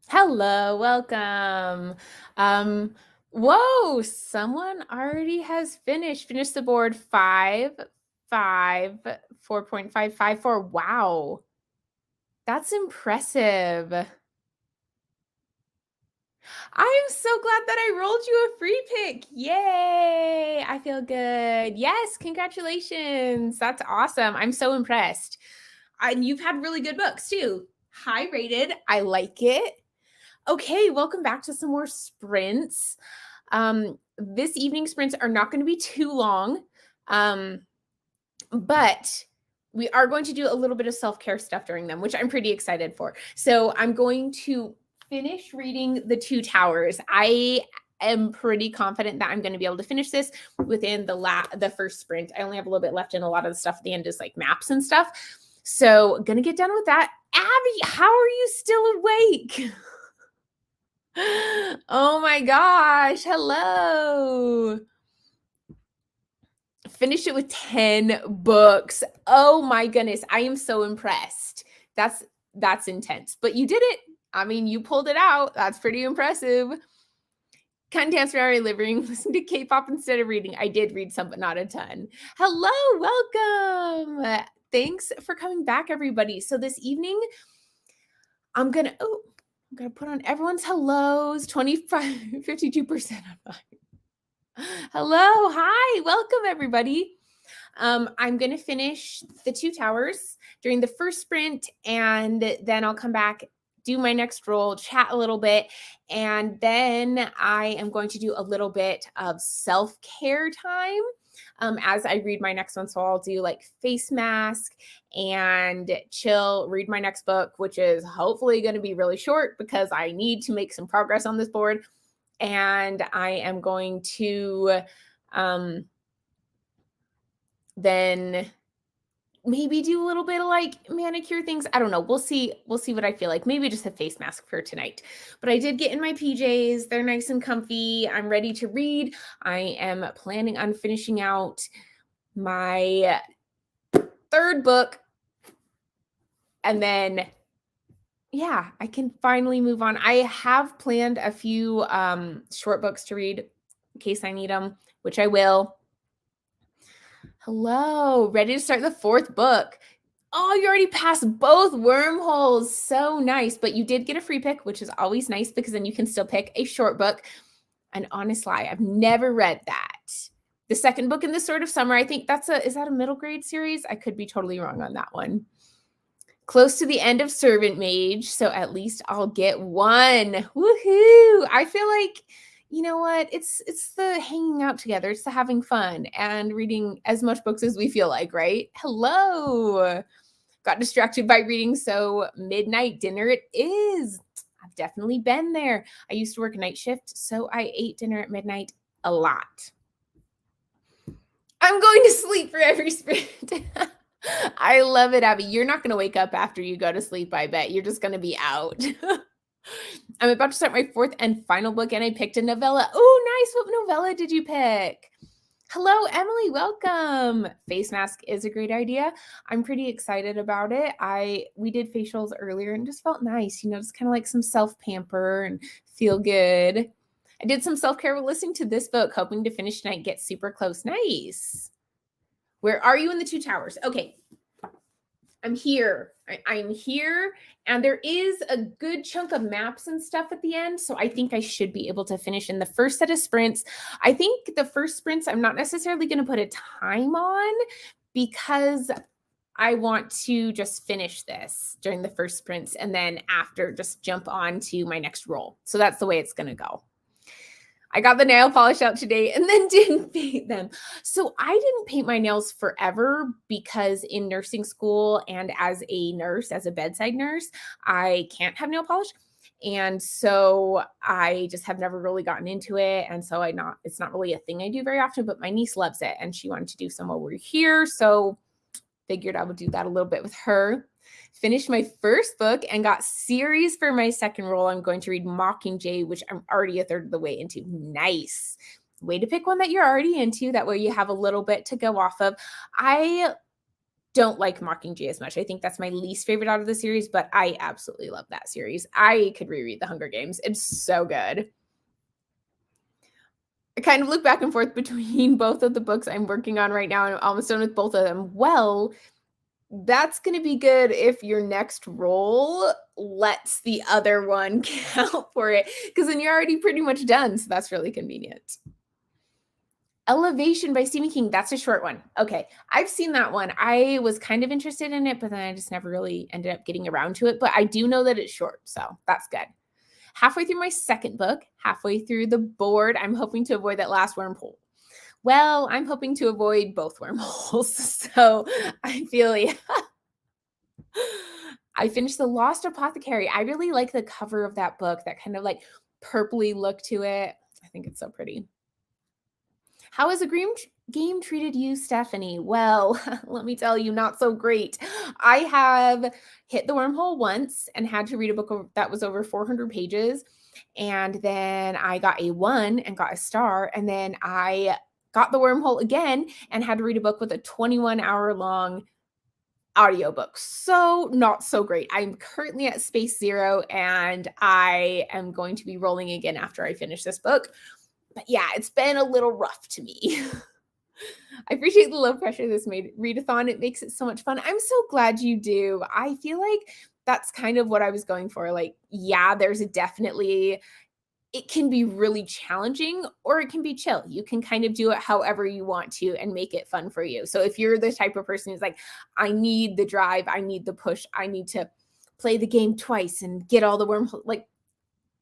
Hello, welcome. Um, Whoa, someone already has finished the board 4.554. Wow, that's impressive. I am so glad that I rolled you a free pick. Yay, I feel good. Yes, congratulations. That's awesome. I'm so impressed. And you've had really good books too. High rated. I like it. Okay, welcome back to some more sprints. This evening sprints are not going to be too long, but we are going to do a little bit of self-care stuff during them, which I'm pretty excited for. So I'm going to finish reading The Two Towers. I am pretty confident that I'm going to be able to finish this within the first sprint. I only have a little bit left, and a lot of the stuff at the end is like maps and stuff. So gonna get done with that. Abby, how are you still awake? Oh my gosh. Hello. Finished it with 10 books. Oh my goodness. I am so impressed. That's intense. But you did it. I mean, you pulled it out. That's pretty impressive. Couldn't dance for our living room. Listen to K-pop instead of reading. I did read some, but not a ton. Hello, welcome. Thanks for coming back, everybody. So this evening, I'm gonna put on everyone's hellos. 52% on mine. Hello, hi, welcome everybody. I'm gonna finish The Two Towers during the first sprint, and then I'll come back, do my next roll, chat a little bit, and then I am going to do a little bit of self-care time as I read my next one. So I'll do like face mask and chill, read my next book, which is hopefully going to be really short because I need to make some progress on this board. And I am going to then maybe do a little bit of like manicure things. I don't know. We'll see. We'll see what I feel like. Maybe just a face mask for tonight. But I did get in my PJs. They're nice and comfy. I'm ready to read. I am planning on finishing out my third book. And then, yeah, I can finally move on. I have planned a few short books to read in case I need them, which I will. Hello, ready to start the fourth book. Oh, you already passed both wormholes. So nice. But you did get a free pick, which is always nice because then you can still pick a short book. An honest lie, I've never read that. The second book in the Sword of Summer, I think is that a middle grade series? I could be totally wrong on that one. Close to the end of Servant Mage, so at least I'll get one. Woohoo! I feel like, you know what? It's the hanging out together. It's the having fun and reading as much books as we feel like, right? Hello. Got distracted by reading, so midnight dinner it is. I've definitely been there. I used to work night shift, so I ate dinner at midnight a lot. I'm going to sleep for every sprint. I love it, Abby. You're not going to wake up after you go to sleep, I bet. You're just going to be out. I'm about to start my fourth and final book, and I picked a novella. Oh, nice. What novella did you pick? Hello, Emily. Welcome. Face mask is a great idea. I'm pretty excited about it. We did facials earlier and just felt nice, just kind of like some self-pamper and feel good. I did some self-care listening to this book, hoping to finish tonight, get super close. Nice. Where are you in The Two Towers? Okay. I'm here. I'm here. And there is a good chunk of maps and stuff at the end. So I think I should be able to finish in the first set of sprints. I think the first sprints, I'm not necessarily going to put a time on because I want to just finish this during the first sprints. And then after, just jump on to my next roll. So that's the way it's going to go. I got the nail polish out today and then didn't paint them. So I didn't paint my nails forever because in nursing school and as a nurse, as a bedside nurse, I can't have nail polish. And so I just have never really gotten into it. And so it's not really a thing I do very often, but my niece loves it and she wanted to do some while we're here. So figured I would do that a little bit with her. Finished my first book and got series for my second roll. I'm going to read Mockingjay, which I'm already a third of the way into. Nice. Way to pick one that you're already into. That way you have a little bit to go off of. I don't like Mockingjay as much. I think that's my least favorite out of the series, but I absolutely love that series. I could reread The Hunger Games. It's so good. I kind of look back and forth between both of the books I'm working on right now, and I'm almost done with both of them. Well, that's gonna be good if your next roll lets the other one count for it, because then you're already pretty much done, so that's really convenient. Elevation by Stephen King, that's a short one. Okay, I've seen that one. I was kind of interested in it, but then I just never really ended up getting around to it, but I do know that it's short, so that's good. Halfway through my second book, halfway through the board, I'm hoping to avoid that last wormhole. Well, I'm hoping to avoid both wormholes, so I feel yeah. I finished The Lost Apothecary. I really like the cover of that book, that kind of, like, purpley look to it. I think it's so pretty. How has the game treated you, Stephanie? Well, let me tell you, not so great. I have hit the wormhole once and had to read a book that was over 400 pages. And then I got a 1 and got a star. And then I got the wormhole again and had to read a book with a 21-hour long audiobook. So not so great. I'm currently at space 0 and I am going to be rolling again after I finish this book. But yeah, it's been a little rough to me. I appreciate the low pressure this made readathon. It makes it so much fun. I'm so glad you do. I feel like that's kind of what I was going for. Like, yeah, there's a definitely it can be really challenging or it can be chill. You can kind of do it however you want to and make it fun for you. So if you're the type of person who's like, I need the drive, I need the push, I need to play the game twice and get all the wormhole, like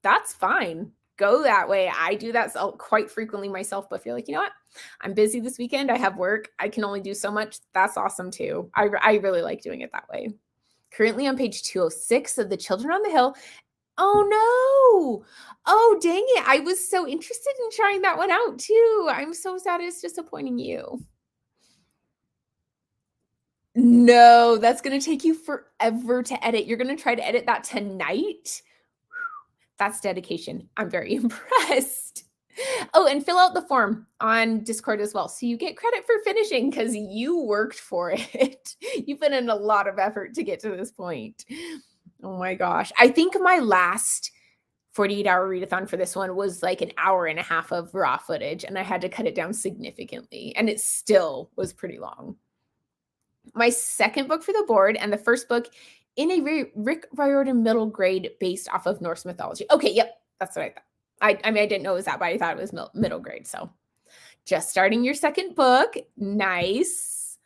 that's fine. Go that way. I do that quite frequently myself, but feel like, you know what? I'm busy this weekend. I have work. I can only do so much. That's awesome too. I really like doing it that way. Currently on page 206 of The Children on the Hill. Oh no. Oh, dang it. I was so interested in trying that one out too. I'm so sad it's disappointing you. No, that's going to take you forever to edit. You're going to try to edit that tonight? That's dedication. I'm very impressed. Oh, and fill out the form on Discord as well. So you get credit for finishing because you worked for it. You put in a lot of effort to get to this point. Oh my gosh. I think my last 48-hour readathon for this one was like an hour and a half of raw footage, and I had to cut it down significantly. And it still was pretty long. My second book for the board and the first book in a Rick Riordan middle grade based off of Norse mythology. Okay, yep, that's what I thought. I mean, I didn't know it was that, but I thought it was middle grade. So just starting your second book. Nice.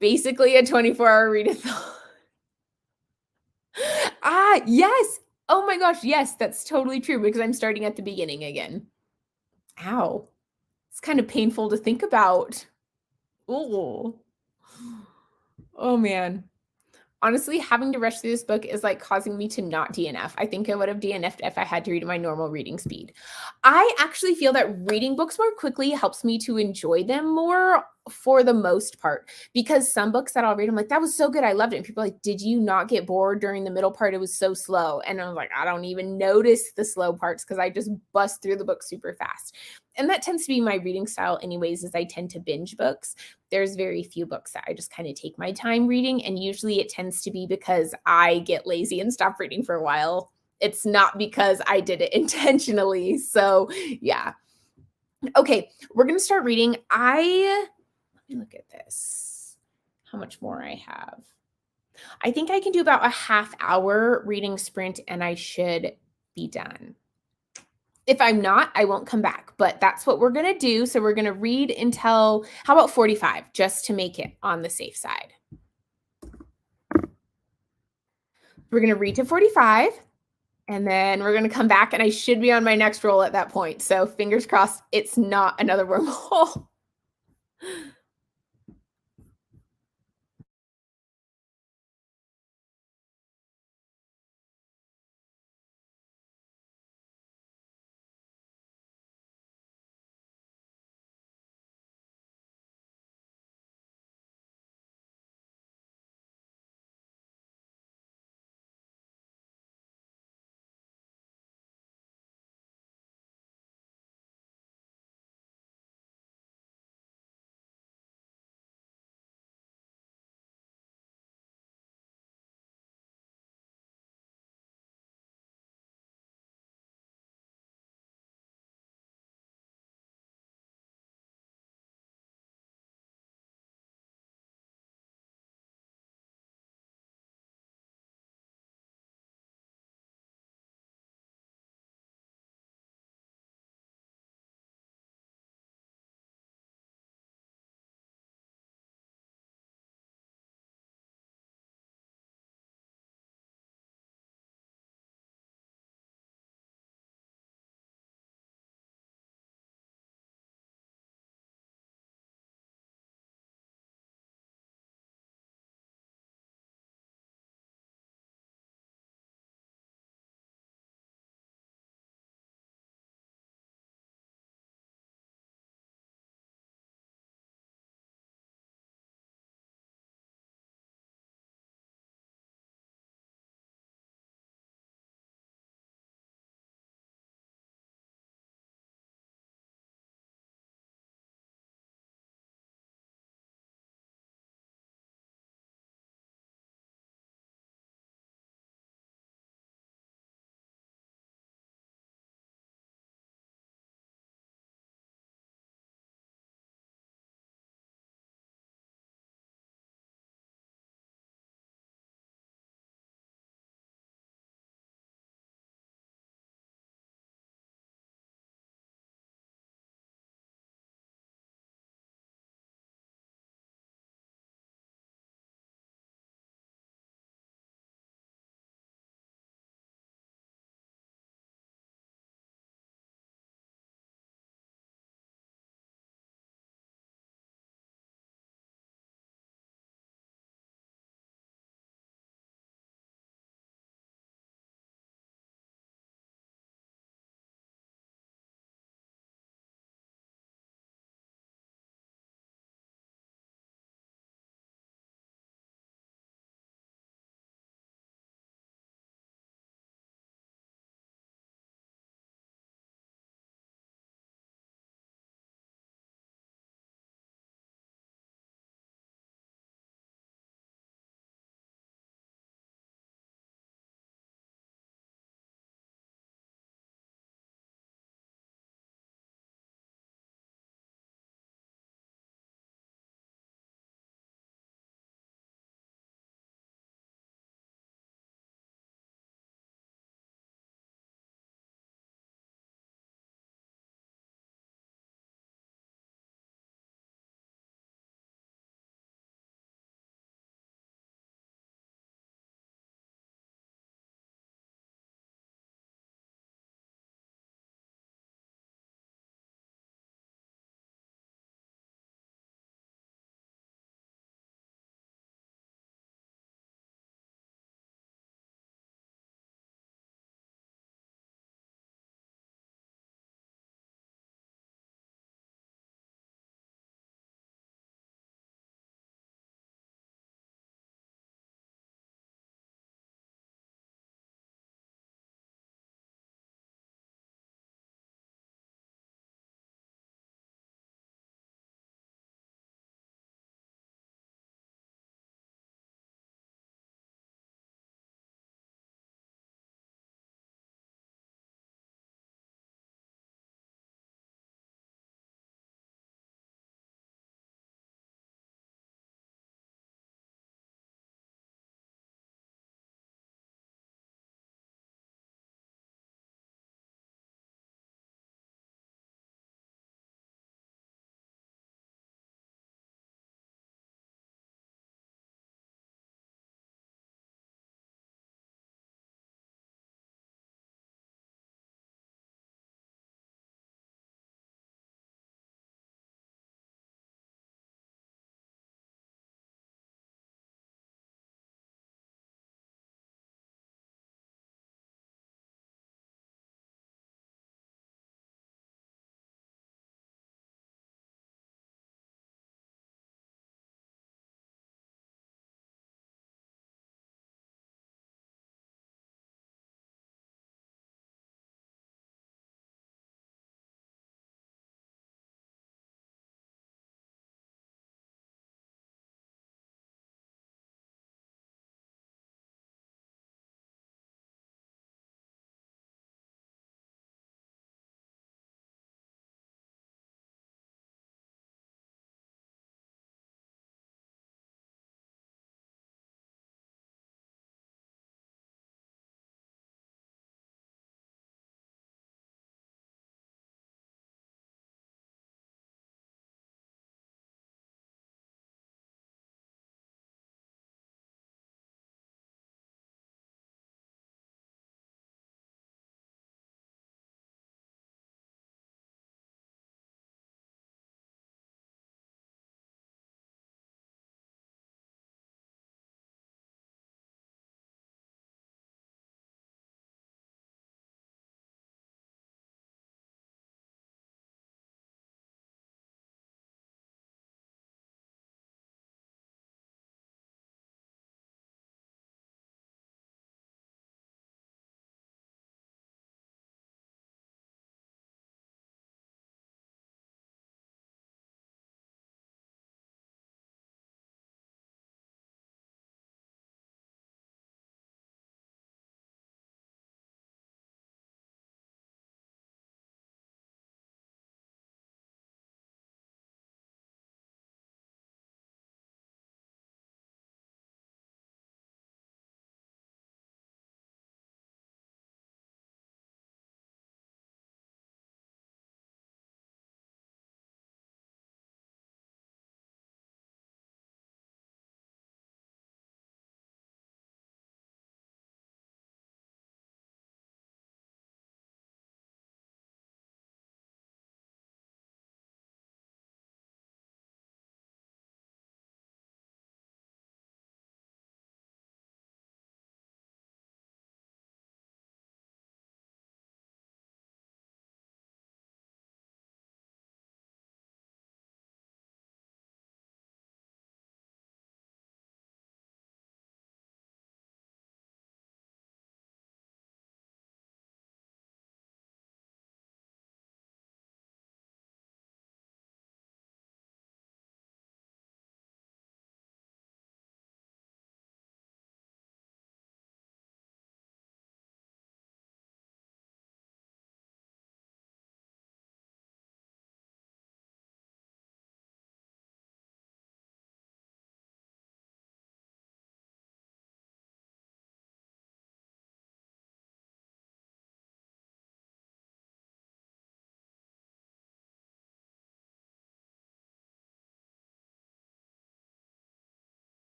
Basically a 24-hour readathon. Yes. Oh my gosh, yes, that's totally true because I'm starting at the beginning again. Ow. It's kind of painful to think about. Oh. Oh man. Honestly, having to rush through this book is like causing me to not DNF. I think I would have DNF'd if I had to read at my normal reading speed. I actually feel that reading books more quickly helps me to enjoy them more for the most part, because some books that I'll read, I'm like, that was so good. I loved it. And people are like, did you not get bored during the middle part? It was so slow. And I was like, I don't even notice the slow parts because I just bust through the book super fast. And that tends to be my reading style anyways, is I tend to binge books. There's very few books that I just kind of take my time reading. And usually it tends to be because I get lazy and stop reading for a while. It's not because I did it intentionally. So yeah. Okay, we're going to start reading. Let me look at this. How much more I have. I think I can do about a half hour reading sprint and I should be done. If I'm not, I won't come back, but that's what we're going to do. So we're going to read until, how about 45, just to make it on the safe side. We're going to read to 45, and then we're going to come back, and I should be on my next roll at that point. So fingers crossed it's not another wormhole.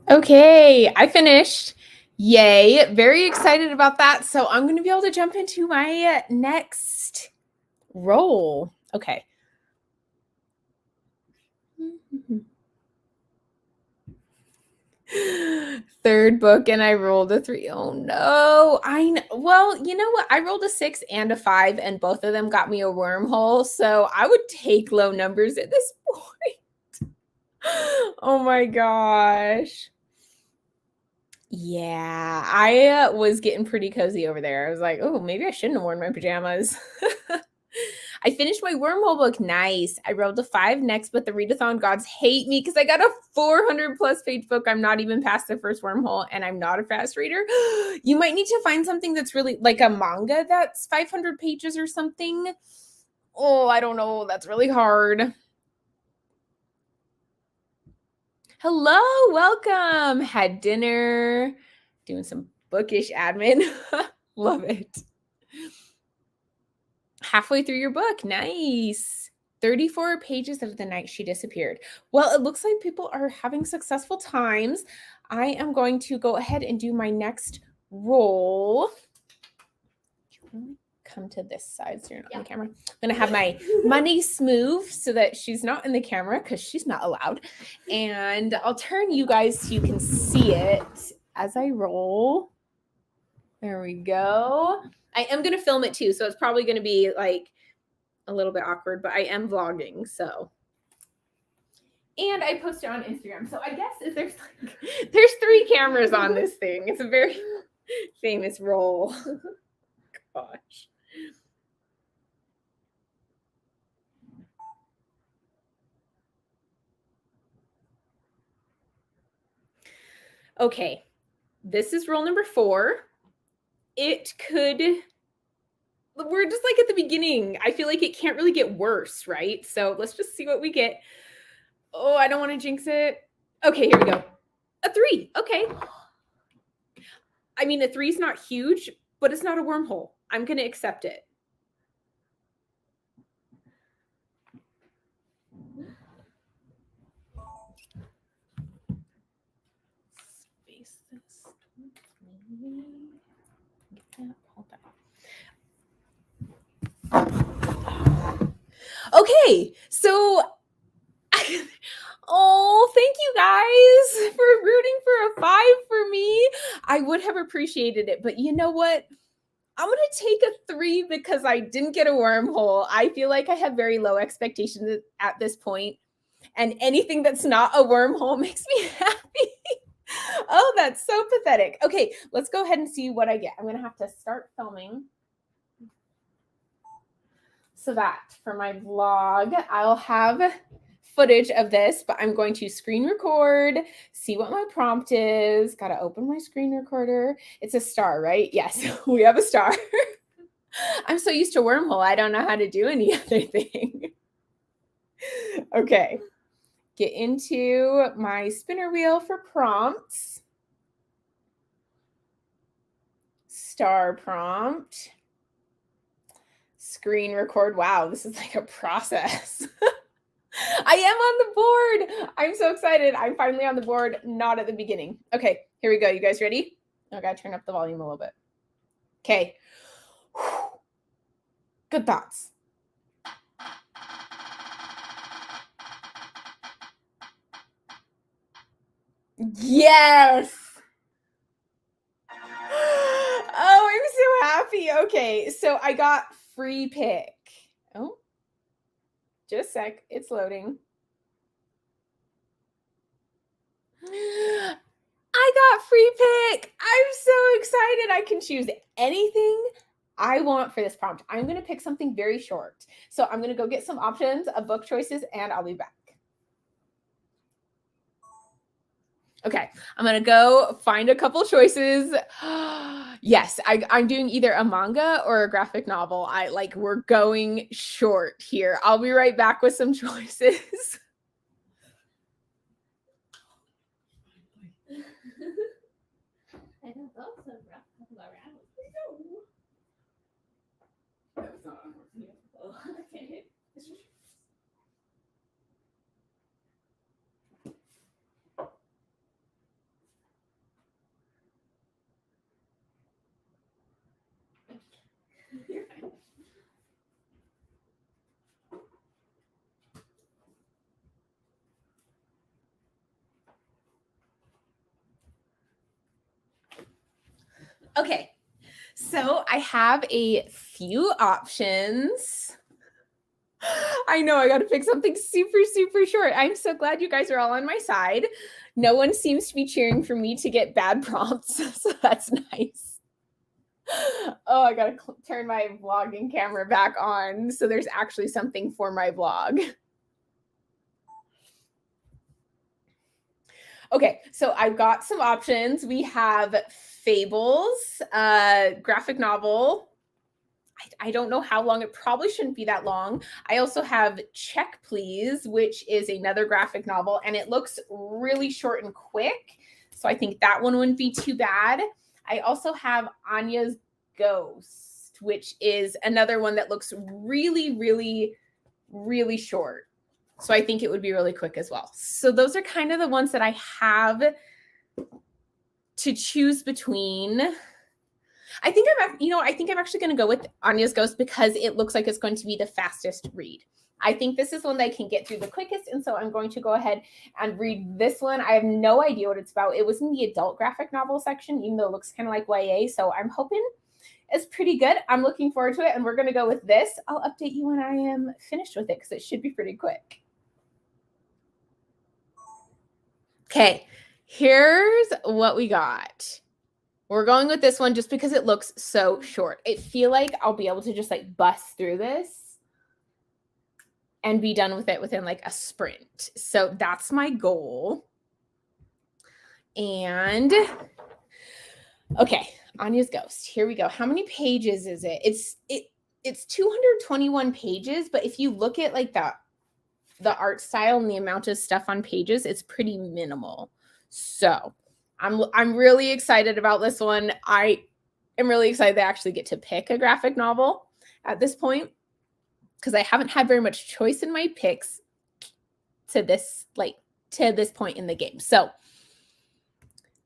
Okay, I finished. Yay. Very excited about that. So I'm going to be able to jump into my next roll. Okay. Third book and I rolled a 3. Oh no. Well, you know what? I rolled a 6 and a 5 and both of them got me a wormhole. So I would take low numbers at this point. Oh my gosh. Yeah, I was getting pretty cozy over there. I was like, oh, maybe I shouldn't have worn my pajamas. I finished my wormhole book. Nice. I rolled a 5 next, but the readathon gods hate me because I got a 400 plus page book. I'm not even past the first wormhole and I'm not a fast reader. You might need to find something that's really like a manga that's 500 pages or something. Oh, I don't know. That's really hard. Hello, welcome. Had dinner, doing some bookish admin. Love it. Halfway through your book. Nice. 34 pages of the night she disappeared. Well, it looks like people are having successful times. I am going to go ahead and do my next roll. Come to this side so you're not on the camera. I'm gonna have my money smooth so that she's not in the camera because she's not allowed. And I'll turn you guys so you can see it as I roll. There we go. I am gonna film it too, so it's probably gonna be like a little bit awkward, but I am vlogging, so. And I post it on Instagram. So I guess there's 3 cameras on this thing. It's a very famous roll. Gosh. Okay, this is roll number 4. It could, we're just like at the beginning. I feel like it can't really get worse, right? So let's just see what we get. Oh, I don't want to jinx it. Okay, here we go. A 3. Okay. I mean, a 3 is not huge, but it's not a wormhole. I'm going to accept it. Space this. Okay, so oh, thank you guys for rooting for a 5 for me. I would have appreciated it, but you know what? I'm going to take a 3 because I didn't get a wormhole. I feel like I have very low expectations at this point, and anything that's not a wormhole makes me happy. Oh, that's so pathetic. Okay, let's go ahead and see what I get. I'm going to have to start filming so that for my vlog, I'll have footage of this, but I'm going to screen record, see what my prompt is. Got to open my screen recorder. It's a star, right? Yes, we have a star. I'm so used to wormhole, I don't know how to do any other thing. Okay, get into my spinner wheel for prompts. Star prompt. Screen record. Wow, this is like a process. I am on the board. I'm so excited. I'm finally on the board, not at the beginning. Okay, here we go. You guys ready? I gotta turn up the volume a little bit. Okay. Good thoughts. Yes. Oh, I'm so happy. Okay, so I got free pick. Oh, just a sec. It's loading. I got free pick. I'm so excited. I can choose anything I want for this prompt. I'm going to pick something very short. So I'm going to go get some options of book choices and I'll be back. Okay, I'm going to go find a couple choices. Yes, I'm doing either a manga or a graphic novel. We're going short here. I'll be right back with some choices. Okay, so I have a few options. I know I got to pick something super, super short. I'm so glad you guys are all on my side. No one seems to be cheering for me to get bad prompts, so that's nice. Oh, I got to turn my vlogging camera back on so there's actually something for my vlog. Okay, so I've got some options. We have Fables, graphic novel. I don't know how long. It probably shouldn't be that long. I also have Check Please, which is another graphic novel, and it looks really short and quick. So I think that one wouldn't be too bad. I also have Anya's Ghost, which is another one that looks really, really, really short. So I think it would be really quick as well. So those are kind of the ones that I have to choose between. I think I'm actually going to go with Anya's Ghost because it looks like it's going to be the fastest read. I think this is one that I can get through the quickest, and so I'm going to go ahead and read this one. I have no idea what it's about. It was in the adult graphic novel section, even though it looks kind of like YA, so I'm hoping it's pretty good. I'm looking forward to it, and we're going to go with this. I'll update you when I am finished with it because it should be pretty quick. Okay, here's what we got. We're going with this one just because it looks so short. I feel like I'll be able to just like bust through this and be done with it within like a sprint. So that's my goal. And okay, Anya's Ghost. Here we go. How many pages is it? It's 221 pages, but if you look at like the art style and the amount of stuff on pages, it's pretty minimal. So I'm really excited about this one. I am really excited to actually get to pick a graphic novel at this point because I haven't had very much choice in my picks to this point in the game. So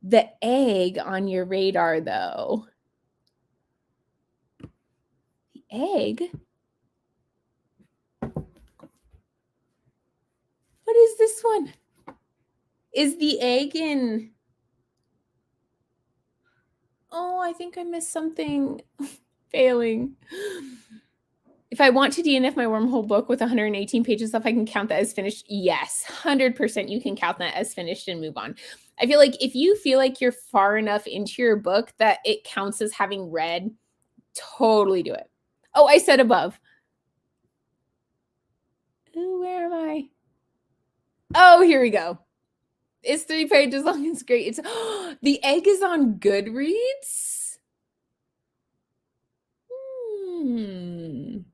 the egg on your radar, though. The egg? What is this one? Is the egg in... Oh, I think I missed something. Failing. If I want to DNF my wormhole book with 118 pages left, I can count that as finished. Yes, 100% you can count that as finished and move on. I feel like if you feel like you're far enough into your book that it counts as having read, totally do it. Oh, I said above. Ooh, where am I? Oh, here we go. It's 3 pages long. It's great. It's the egg is on Goodreads. Ooh.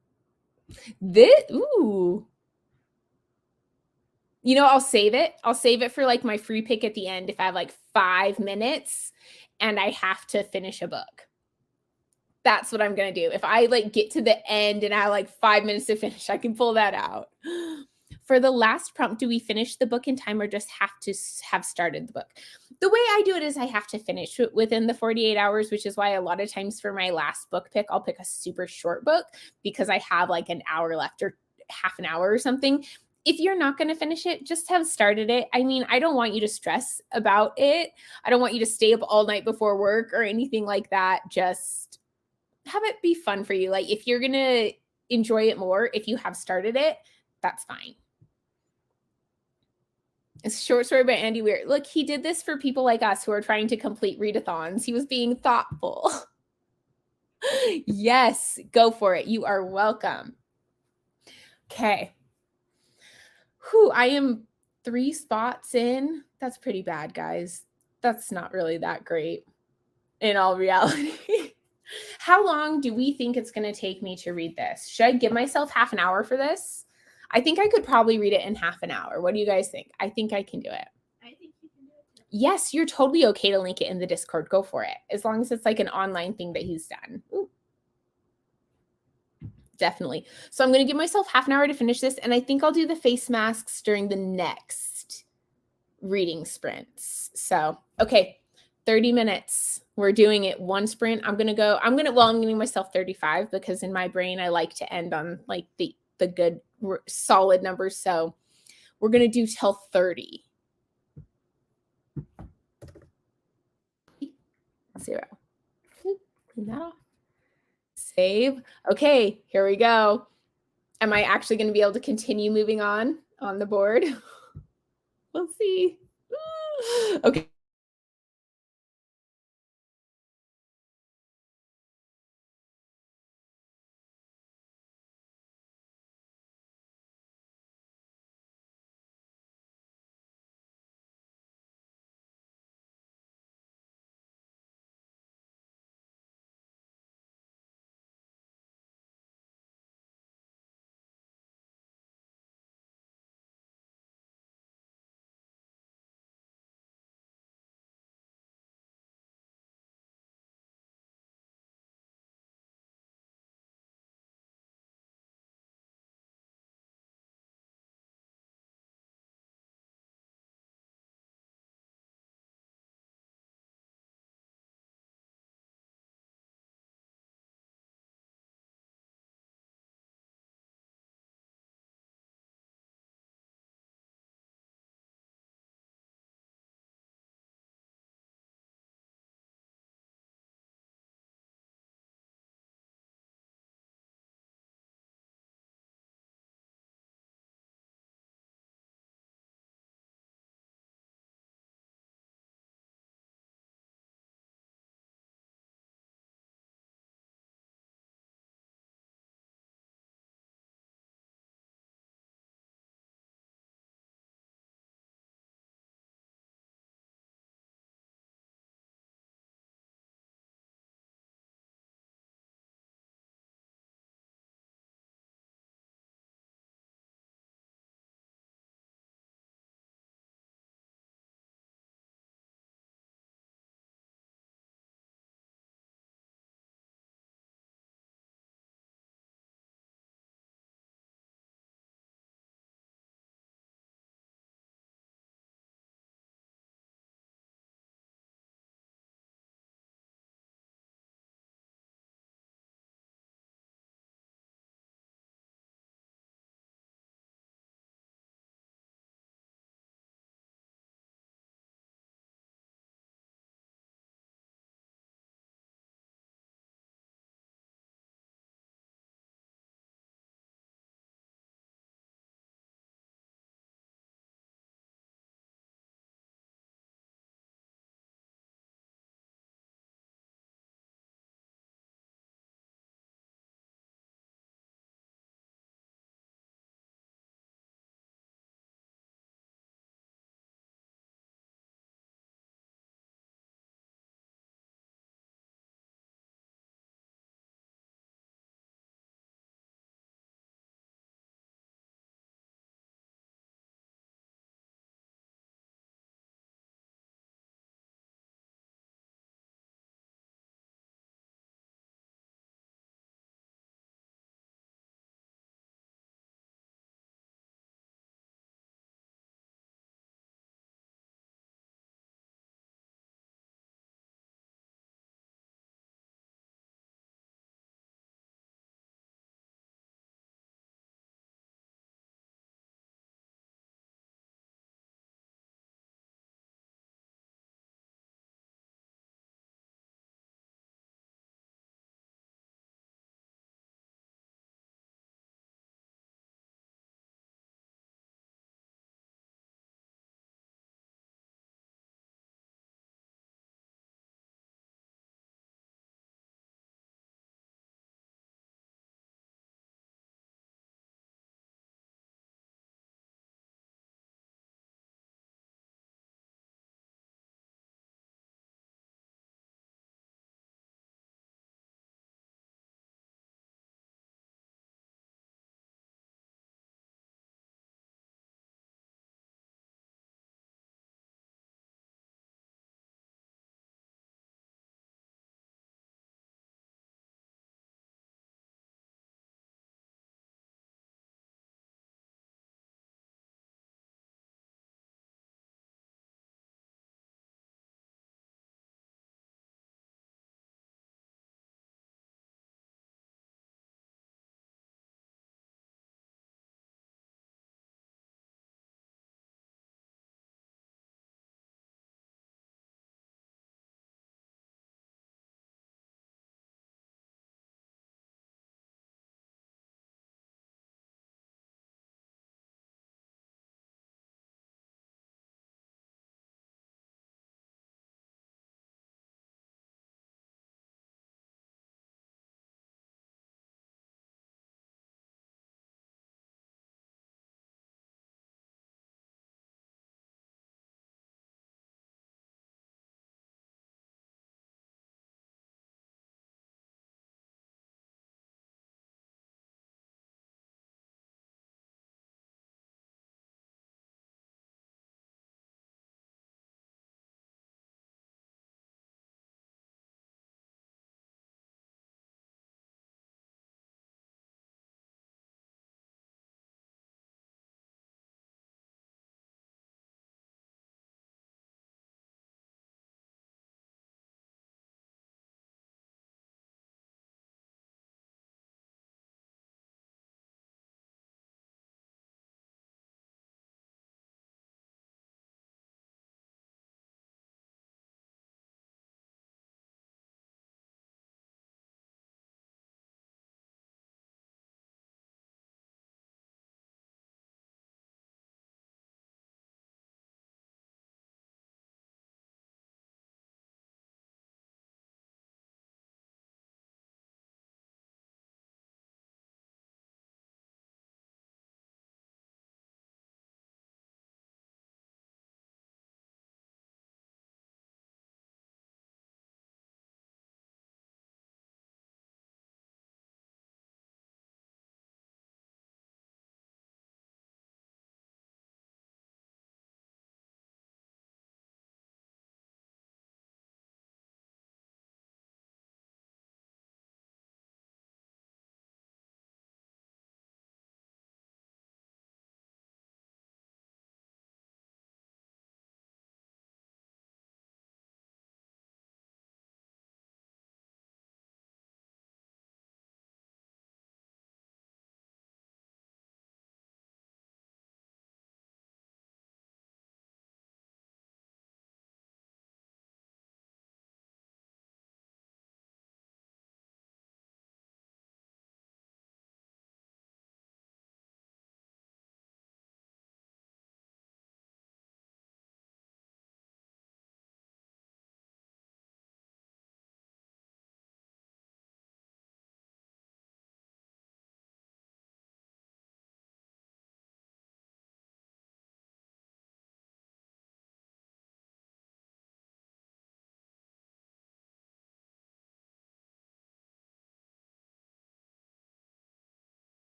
You know, I'll save it. I'll save it for like my free pick at the end if I have like 5 minutes and I have to finish a book. That's what I'm going to do. If I like get to the end and I have like 5 minutes to finish, I can pull that out. For the last prompt, do we finish the book in time or just have to have started the book? The way I do it is I have to finish within the 48 hours, which is why a lot of times for my last book pick, I'll pick a super short book because I have like an hour left or half an hour or something. If you're not going to finish it, just have started it. I mean, I don't want you to stress about it. I don't want you to stay up all night before work or anything like that. Just have it be fun for you. Like if you're going to enjoy it more, if you have started it, that's fine. It's a short story by Andy Weir. Look, he did this for people like us who are trying to complete readathons. He was being thoughtful. Yes, go for it. You are welcome. Okay. Whew, I am 3 spots in. That's pretty bad, guys. That's not really that great in all reality. How long do we think it's going to take me to read this? Should I give myself half an hour for this? I think I could probably read it in half an hour. What do you guys think? I think I can do it. I think you can do it too. Yes, you're totally okay to link it in the Discord. Go for it. As long as it's like an online thing that he's done. Ooh. Definitely. So I'm going to give myself half an hour to finish this. And I think I'll do the face masks during the next reading sprints. So, okay, 30 minutes. We're doing it one sprint. I'm giving myself 35 because in my brain, I like to end on like the good solid numbers. So we're going to do till 30. 0. Turn that off. Save. Okay, here we go. Am I actually gonna be able to continue moving on the board? We'll see. Okay.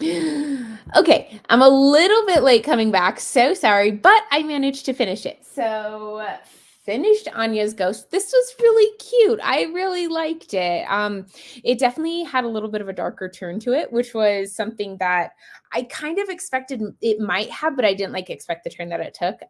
Okay, I'm a little bit late coming back. So sorry, but I managed to finish it. So finished Anya's Ghost. This was really cute. I really liked it. It definitely had a little bit of a darker turn to it, which was something that I kind of expected it might have, but I didn't like expect the turn that it took.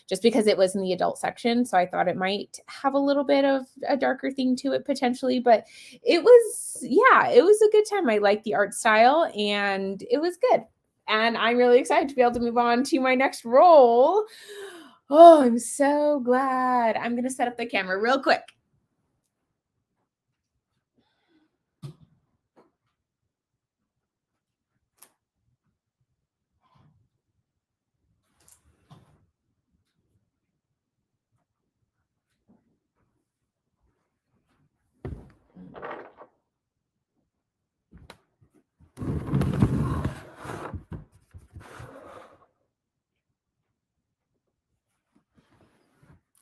Just because it was in the adult section, so I thought it might have a little bit of a darker thing to it potentially, but it was, yeah, it was a good time. I liked the art style and it was good. And I'm really excited to be able to move on to my next role. Oh, I'm so glad. I'm going to set up the camera real quick.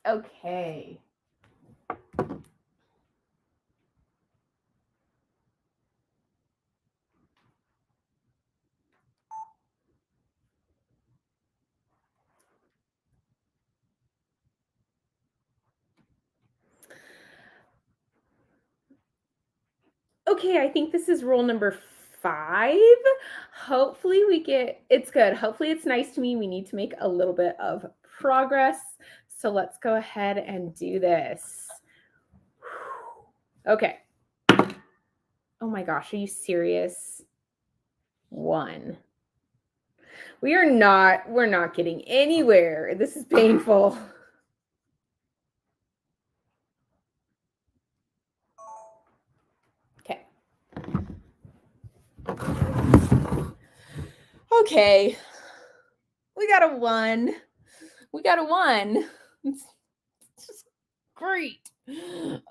Okay. Okay, I think this is rule number 5. Hopefully we get it's good. Hopefully it's nice to me. We need to make a little bit of progress. So let's go ahead and do this. Okay. Oh my gosh, are you serious? 1. We're not getting anywhere. This is painful. Okay. Okay. We got a 1. We got a 1. It's just great.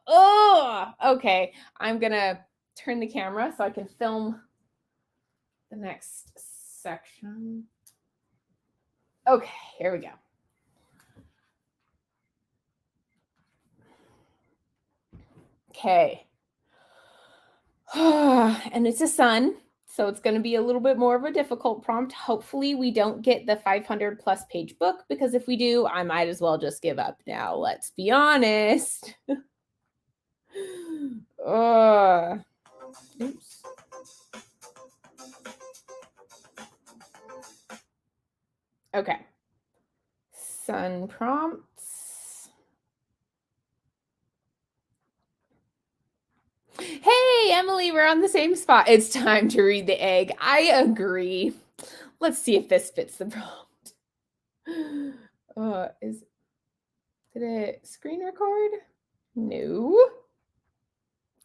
Oh, okay. I'm going to turn the camera so I can film the next section. Okay, here we go. Okay. And it's a sun, so it's going to be a little bit more of a difficult prompt. Hopefully we don't get the 500 plus page book, because if we do, I might as well just give up now. Let's be honest. Oops. Okay. Sun prompts. Hey, Emily, we're on the same spot. It's time to read the egg. I agree. Let's see if this fits the prompt. Did it screen record? No.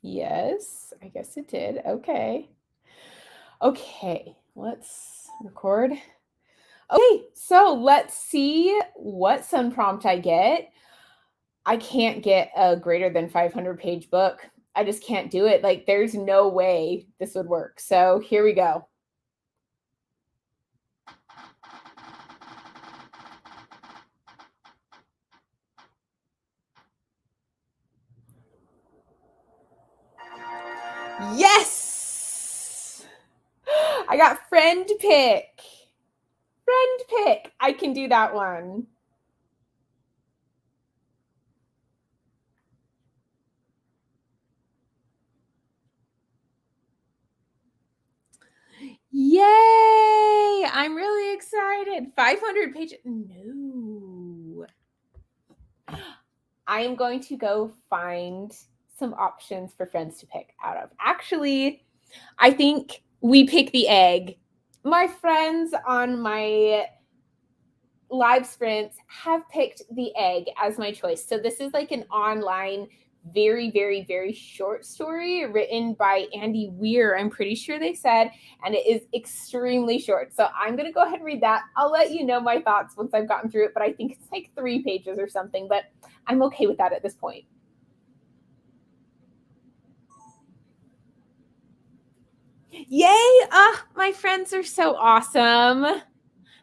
Yes, I guess it did. Okay. Okay, let's record. Okay, so let's see what sun prompt I get. I can't get a greater than 500 page book. I just can't do it. Like, there's no way this would work. So here we go. Yes! I got friend pick. Friend pick. I can do that one. Yay! I'm really excited. 500 pages. No. I am going to go find some options for friends to pick out of. Actually, I think we pick the egg. My friends on my live sprints have picked the egg as my choice. So this is like an online, very, very, very short story written by Andy Weir, I'm pretty sure they said, and it is extremely short. So I'm going to go ahead and read that. I'll let you know my thoughts once I've gotten through it, but I think it's like 3 pages or something, but I'm okay with that at this point. Yay! My friends are so awesome.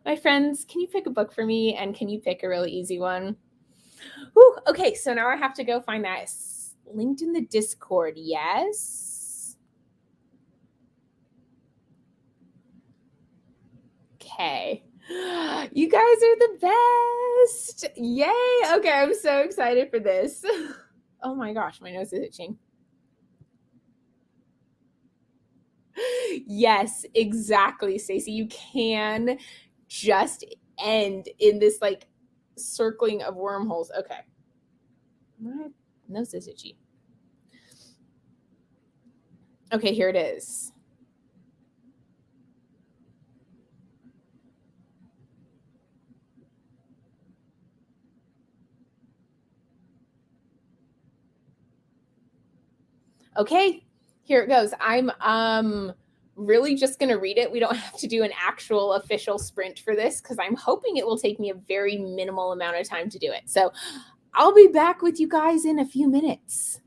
My friends, can you pick a book for me? And can you pick a really easy one? Whew, okay, so now I have to go find that. It's linked in the Discord, yes? Okay. You guys are the best. Yay. Okay, I'm so excited for this. Oh my gosh, my nose is itching. Yes, exactly, Stacey. You can just end in this like circling of wormholes. Okay. My nose is itchy. Okay, here it is. Okay, here it goes. I'm really just going to read it. We don't have to do an actual official sprint for this because I'm hoping it will take me a very minimal amount of time to do it. So I'll be back with you guys in a few minutes.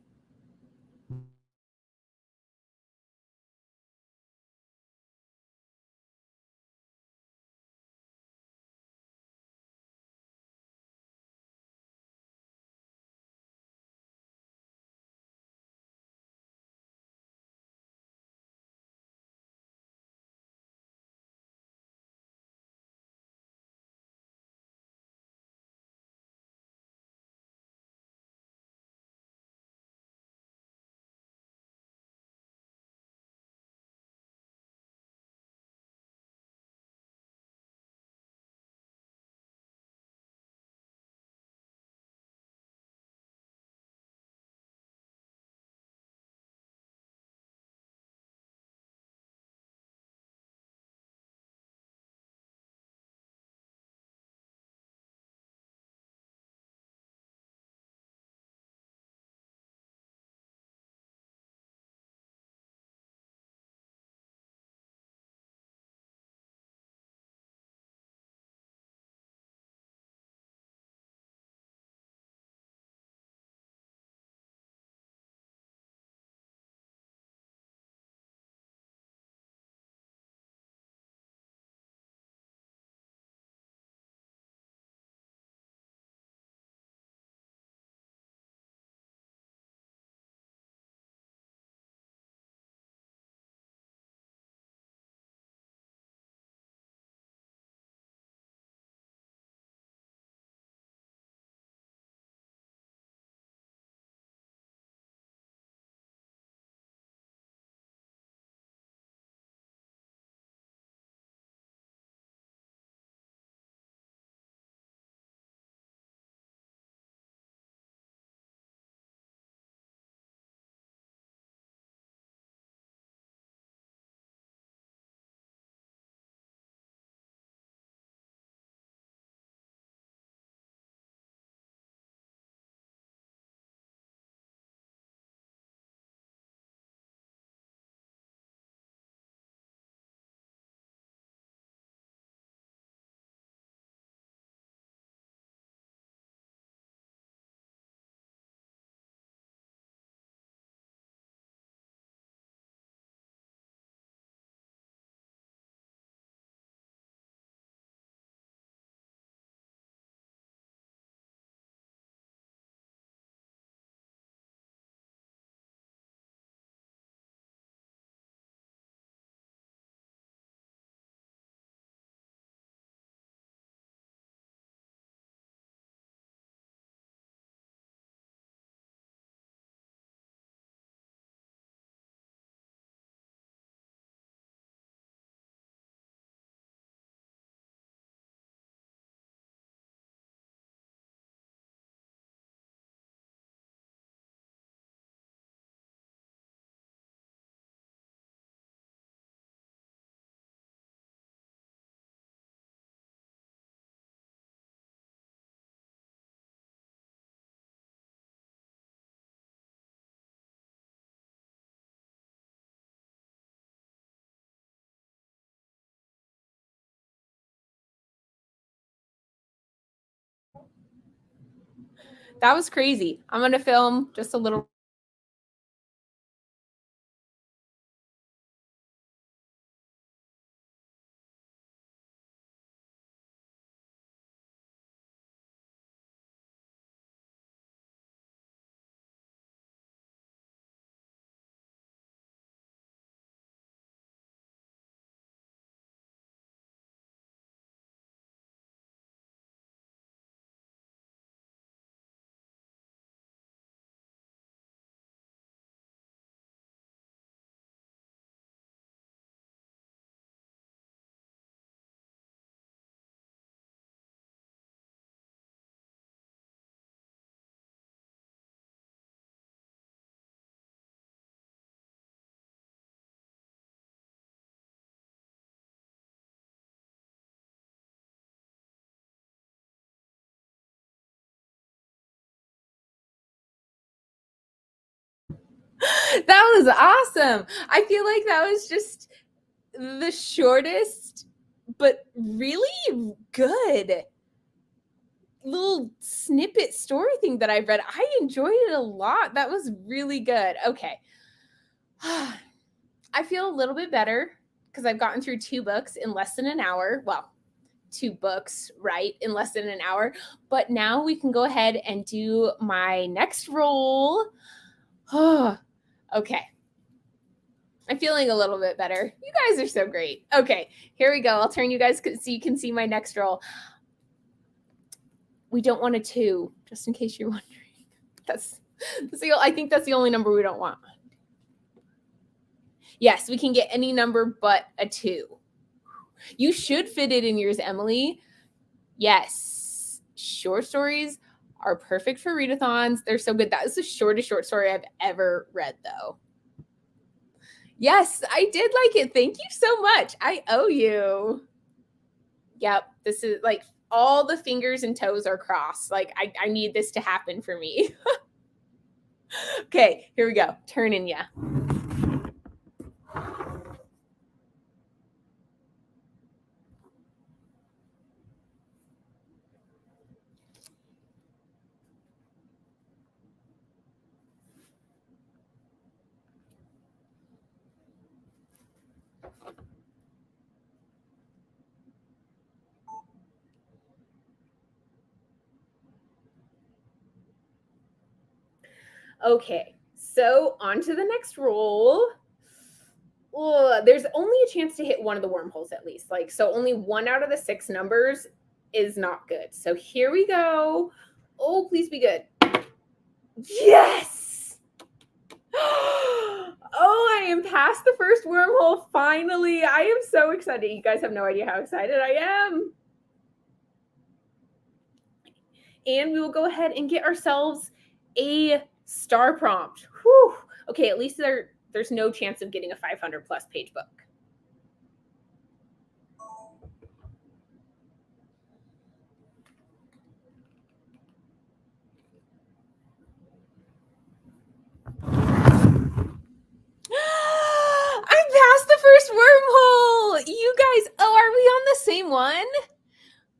That was crazy. I'm going to film just a little That was awesome. I feel like that was just the shortest, but really good little snippet story thing that I've read. I enjoyed it a lot. That was really good. Okay. I feel a little bit better because I've gotten through 2 books in less than an hour. Well, 2 books, right, in less than an hour. But now we can go ahead and do my next roll. Okay. I'm feeling a little bit better. You guys are so great. Okay, here we go. I'll turn you guys so you can see my next roll. We don't want a 2, just in case you're wondering. I think that's the only number we don't want. Yes, we can get any number but a 2. You should fit it in yours, Emily. Yes. Short stories are perfect for readathons. They're so good. That is the shortest short story I've ever read, though. Yes, I did like it. Thank you so much. I owe you. Yep. This is like all the fingers and toes are crossed. Like I need this to happen for me. Okay, here we go. Turning ya. Okay, so on to the next roll. There's only a chance to hit one of the wormholes at least. Like, so only 1 out of the 6 numbers is not good. So here we go. Oh, please be good. Yes! Oh, I am past the first wormhole finally. I am so excited. You guys have no idea how excited I am. And we will go ahead and get ourselves a star prompt. Whew. Okay, at least there's no chance of getting a 500 plus page book. I'm past the first wormhole. You guys, oh, are we on the same one?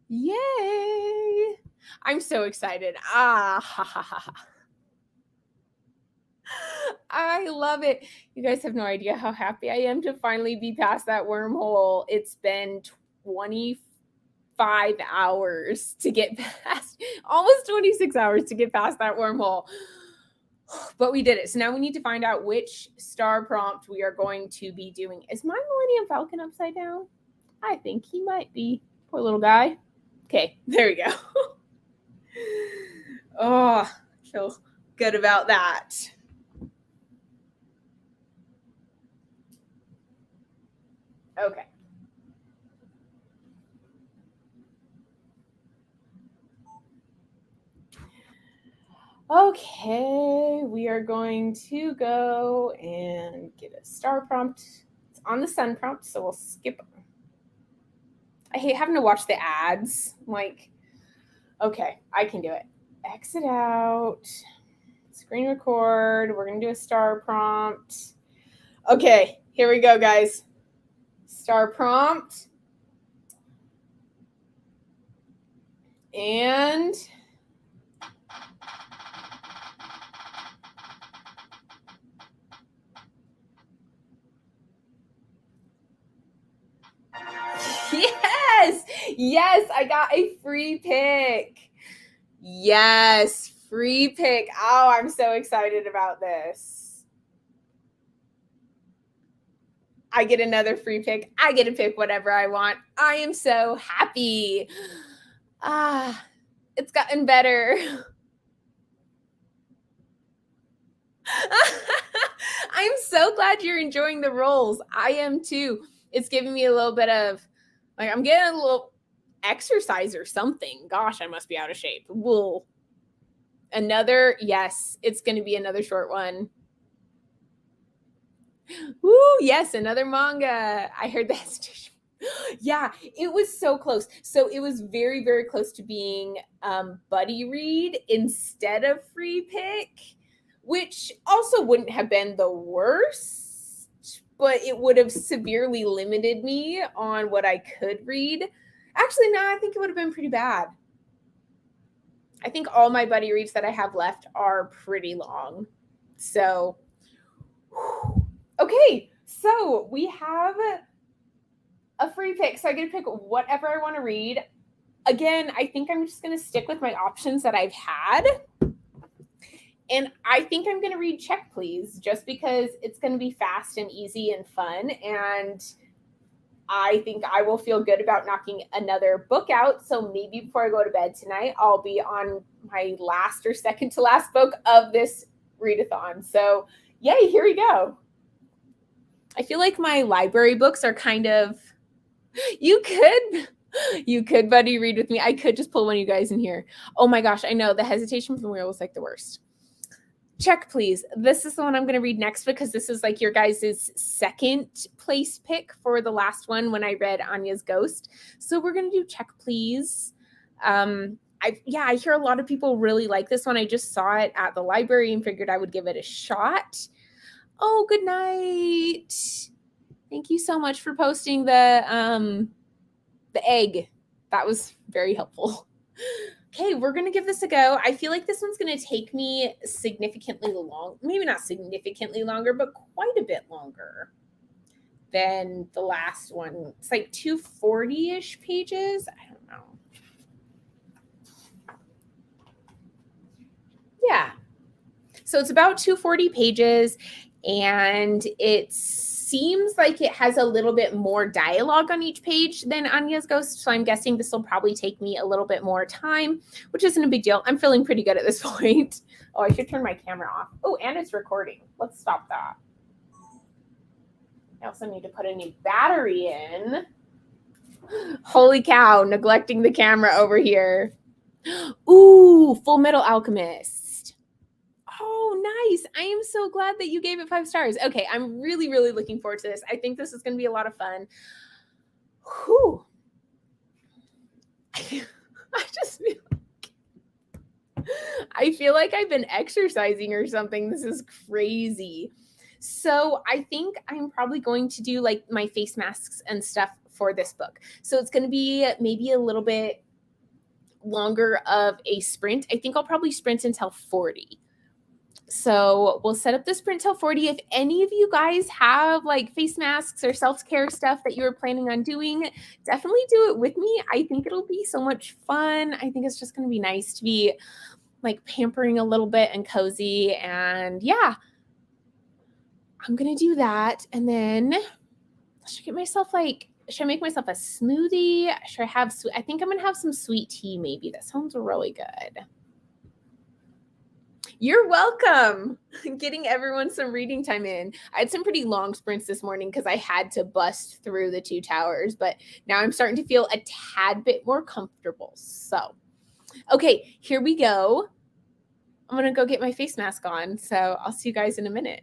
Yay. I'm so excited. Ha ha ha. I love it. You guys have no idea how happy I am to finally be past that wormhole. It's been 25 hours to get past, almost 26 hours to get past that wormhole. But we did it. So now we need to find out which star prompt we are going to be doing. Is my Millennium Falcon upside down? I think he might be. Poor little guy. Okay, there we go. Oh, I feel good about that. Okay. Okay, we are going to go and get a star prompt. It's on the sun prompt, so we'll skip. I hate having to watch the ads. Like, okay, I can do it. Exit out, screen record. We're going to do a star prompt. Okay, here we go, guys. Star prompt. And yes, I got a free pick. Yes, free pick. Oh, I'm so excited about this. I get another free pick. I get to pick whatever I want. I am so happy. It's gotten better. I'm so glad you're enjoying the rolls. I am too. It's giving me a little bit of, like, I'm getting a little exercise or something. Gosh, I must be out of shape. Whoa. Another, yes, it's going to be another short one. Woo, yes, another manga. I heard that. Yeah, it was so close. So it was very, very close to being buddy read instead of free pick, which also wouldn't have been the worst, but it would have severely limited me on what I could read. Actually, no, I think it would have been pretty bad. I think all my buddy reads that I have left are pretty long. So, okay, so we have a free pick. So I get to pick whatever I want to read. Again, I think I'm just going to stick with my options that I've had. And I think I'm going to read Check Please just because it's going to be fast and easy and fun. And I think I will feel good about knocking another book out. So maybe before I go to bed tonight, I'll be on my last or second to last book of this readathon. So yay, here we go. I feel like my library books are kind of, you could, buddy, read with me. I could just pull one of you guys in here. Oh my gosh, I know the hesitation from the wheel was like the worst. Check Please. This is the one I'm going to read next because this is like your guys' second place pick for the last one when I read Anya's Ghost. So we're going to do Check Please. I hear a lot of people really like this one. I just saw it at the library and figured I would give it a shot. Oh, good night. Thank you so much for posting the egg. That was very helpful. Okay, we're going to give this a go. I feel like this one's going to take me significantly long, maybe not significantly longer, but quite a bit longer than the last one. It's like 240-ish pages. I don't know. Yeah. So it's about 240 pages, and it seems like it has a little bit more dialogue on each page than Anya's Ghost. So I'm guessing this will probably take me a little bit more time, which isn't a big deal. I'm feeling pretty good at this point. Oh, I should turn my camera off. Oh, and it's recording. Let's stop that. I also need to put a new battery in. Holy cow, neglecting the camera over here. Ooh, Full Metal Alchemist. Oh, nice. I am so glad that you gave it 5 stars. Okay, I'm really, really looking forward to this. I think this is going to be a lot of fun. Whew. I feel like I've been exercising or something. This is crazy. So I think I'm probably going to do like my face masks and stuff for this book. So it's going to be maybe a little bit longer of a sprint. I think I'll probably sprint until 40. So we'll set up the sprint till 40. If any of you guys have like face masks or self-care stuff that you were planning on doing, definitely do it with me. I think it'll be so much fun. I think it's just going to be nice to be like pampering a little bit and cozy. And yeah, I'm going to do that. And then should I make myself a smoothie? Should I have I think I'm going to have some sweet tea maybe. That sounds really good. You're welcome. Getting everyone some reading time in. I had some pretty long sprints this morning because I had to bust through the 2 towers, but now I'm starting to feel a tad bit more comfortable. So, okay, here we go. I'm going to go get my face mask on. So I'll see you guys in a minute.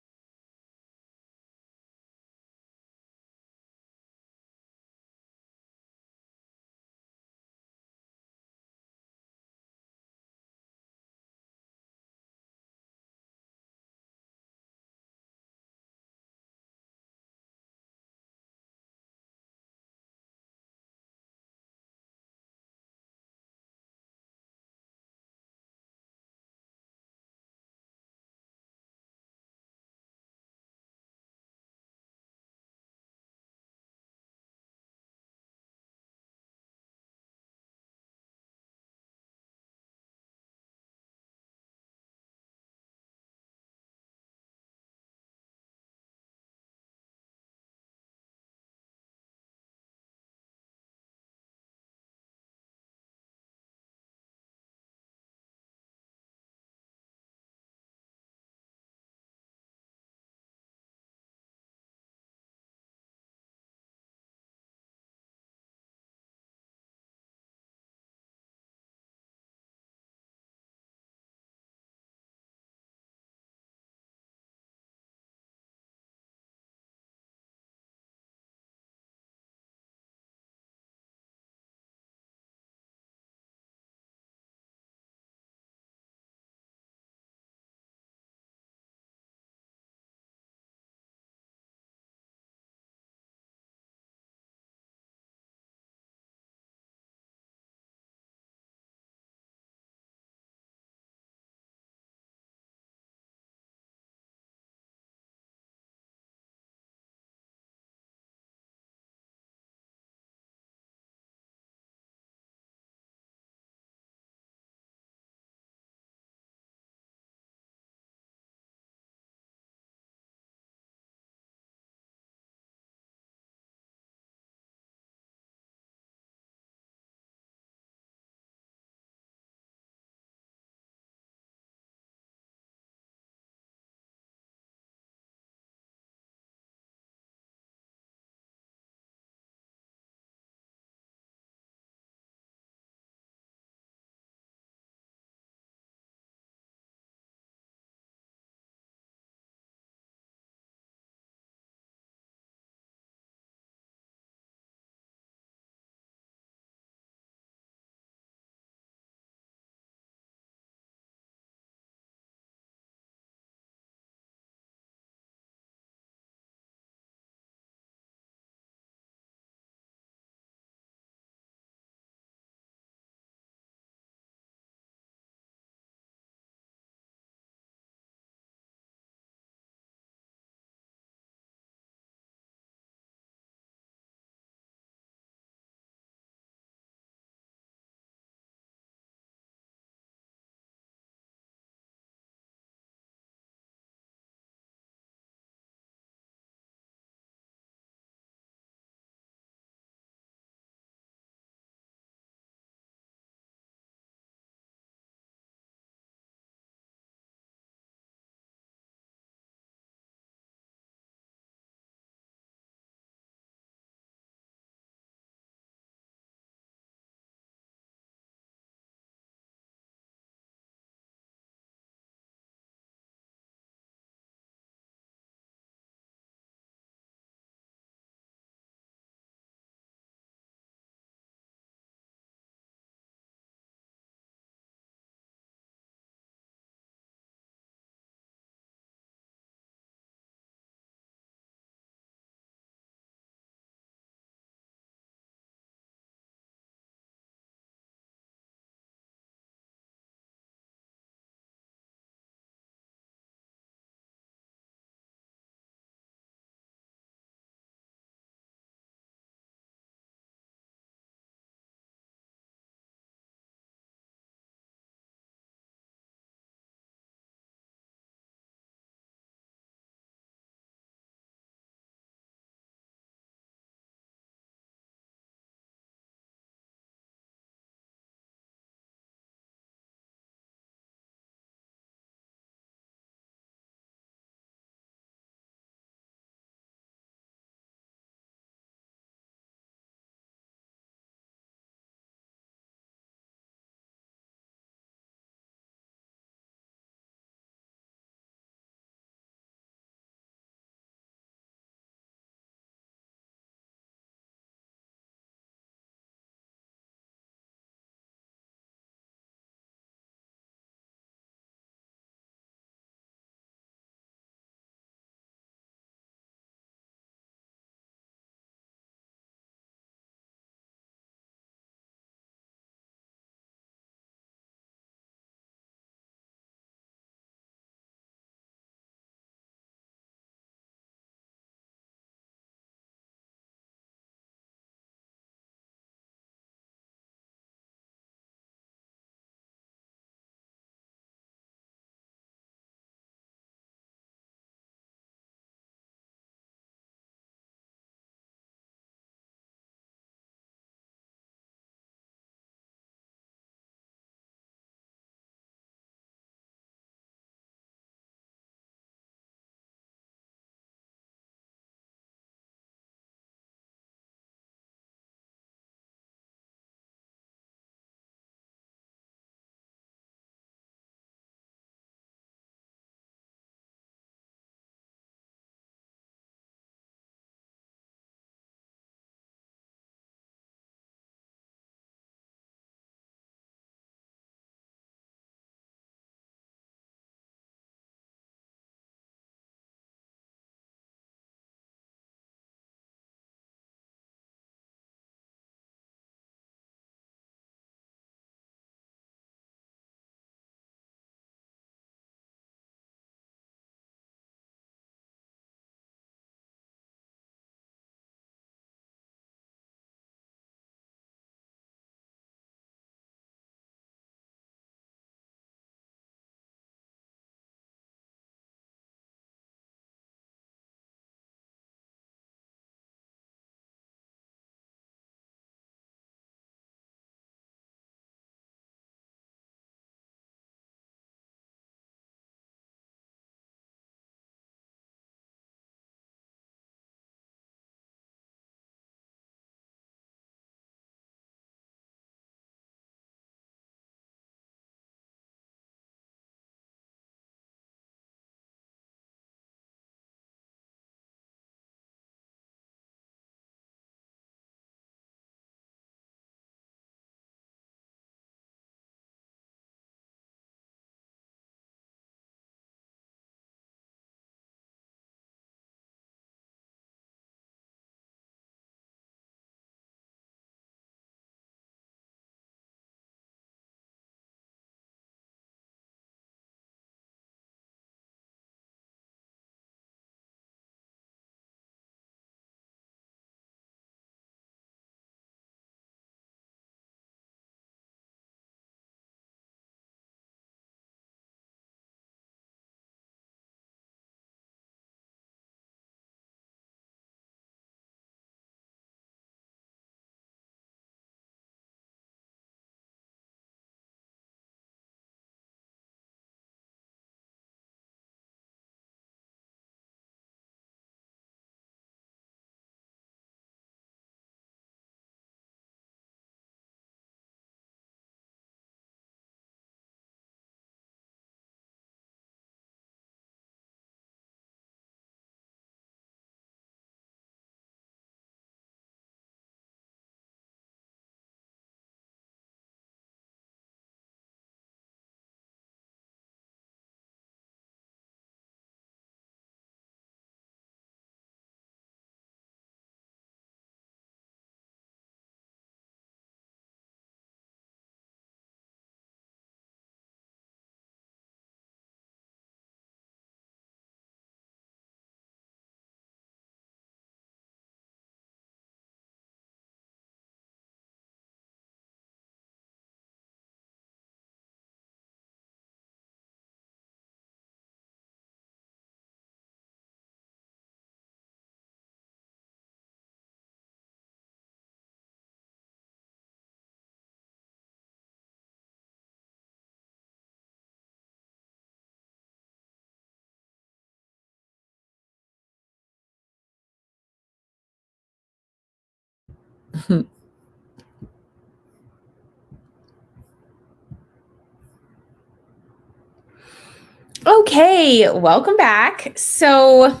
Okay, welcome back. So,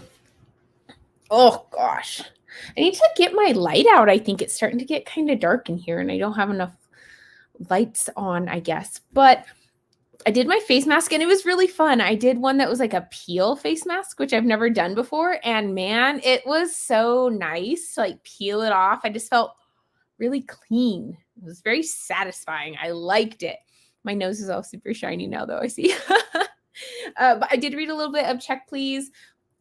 oh gosh, I need to get my light out. I think it's starting to get kind of dark in here and I don't have enough lights on, I guess. But I did my face mask and it was really fun. I did one that was like a peel face mask, which I've never done before. And man, it was so nice to like peel it off. I just felt really clean. It was very satisfying. I liked it. My nose is all super shiny now, though, I see. But I did read a little bit of Check Please.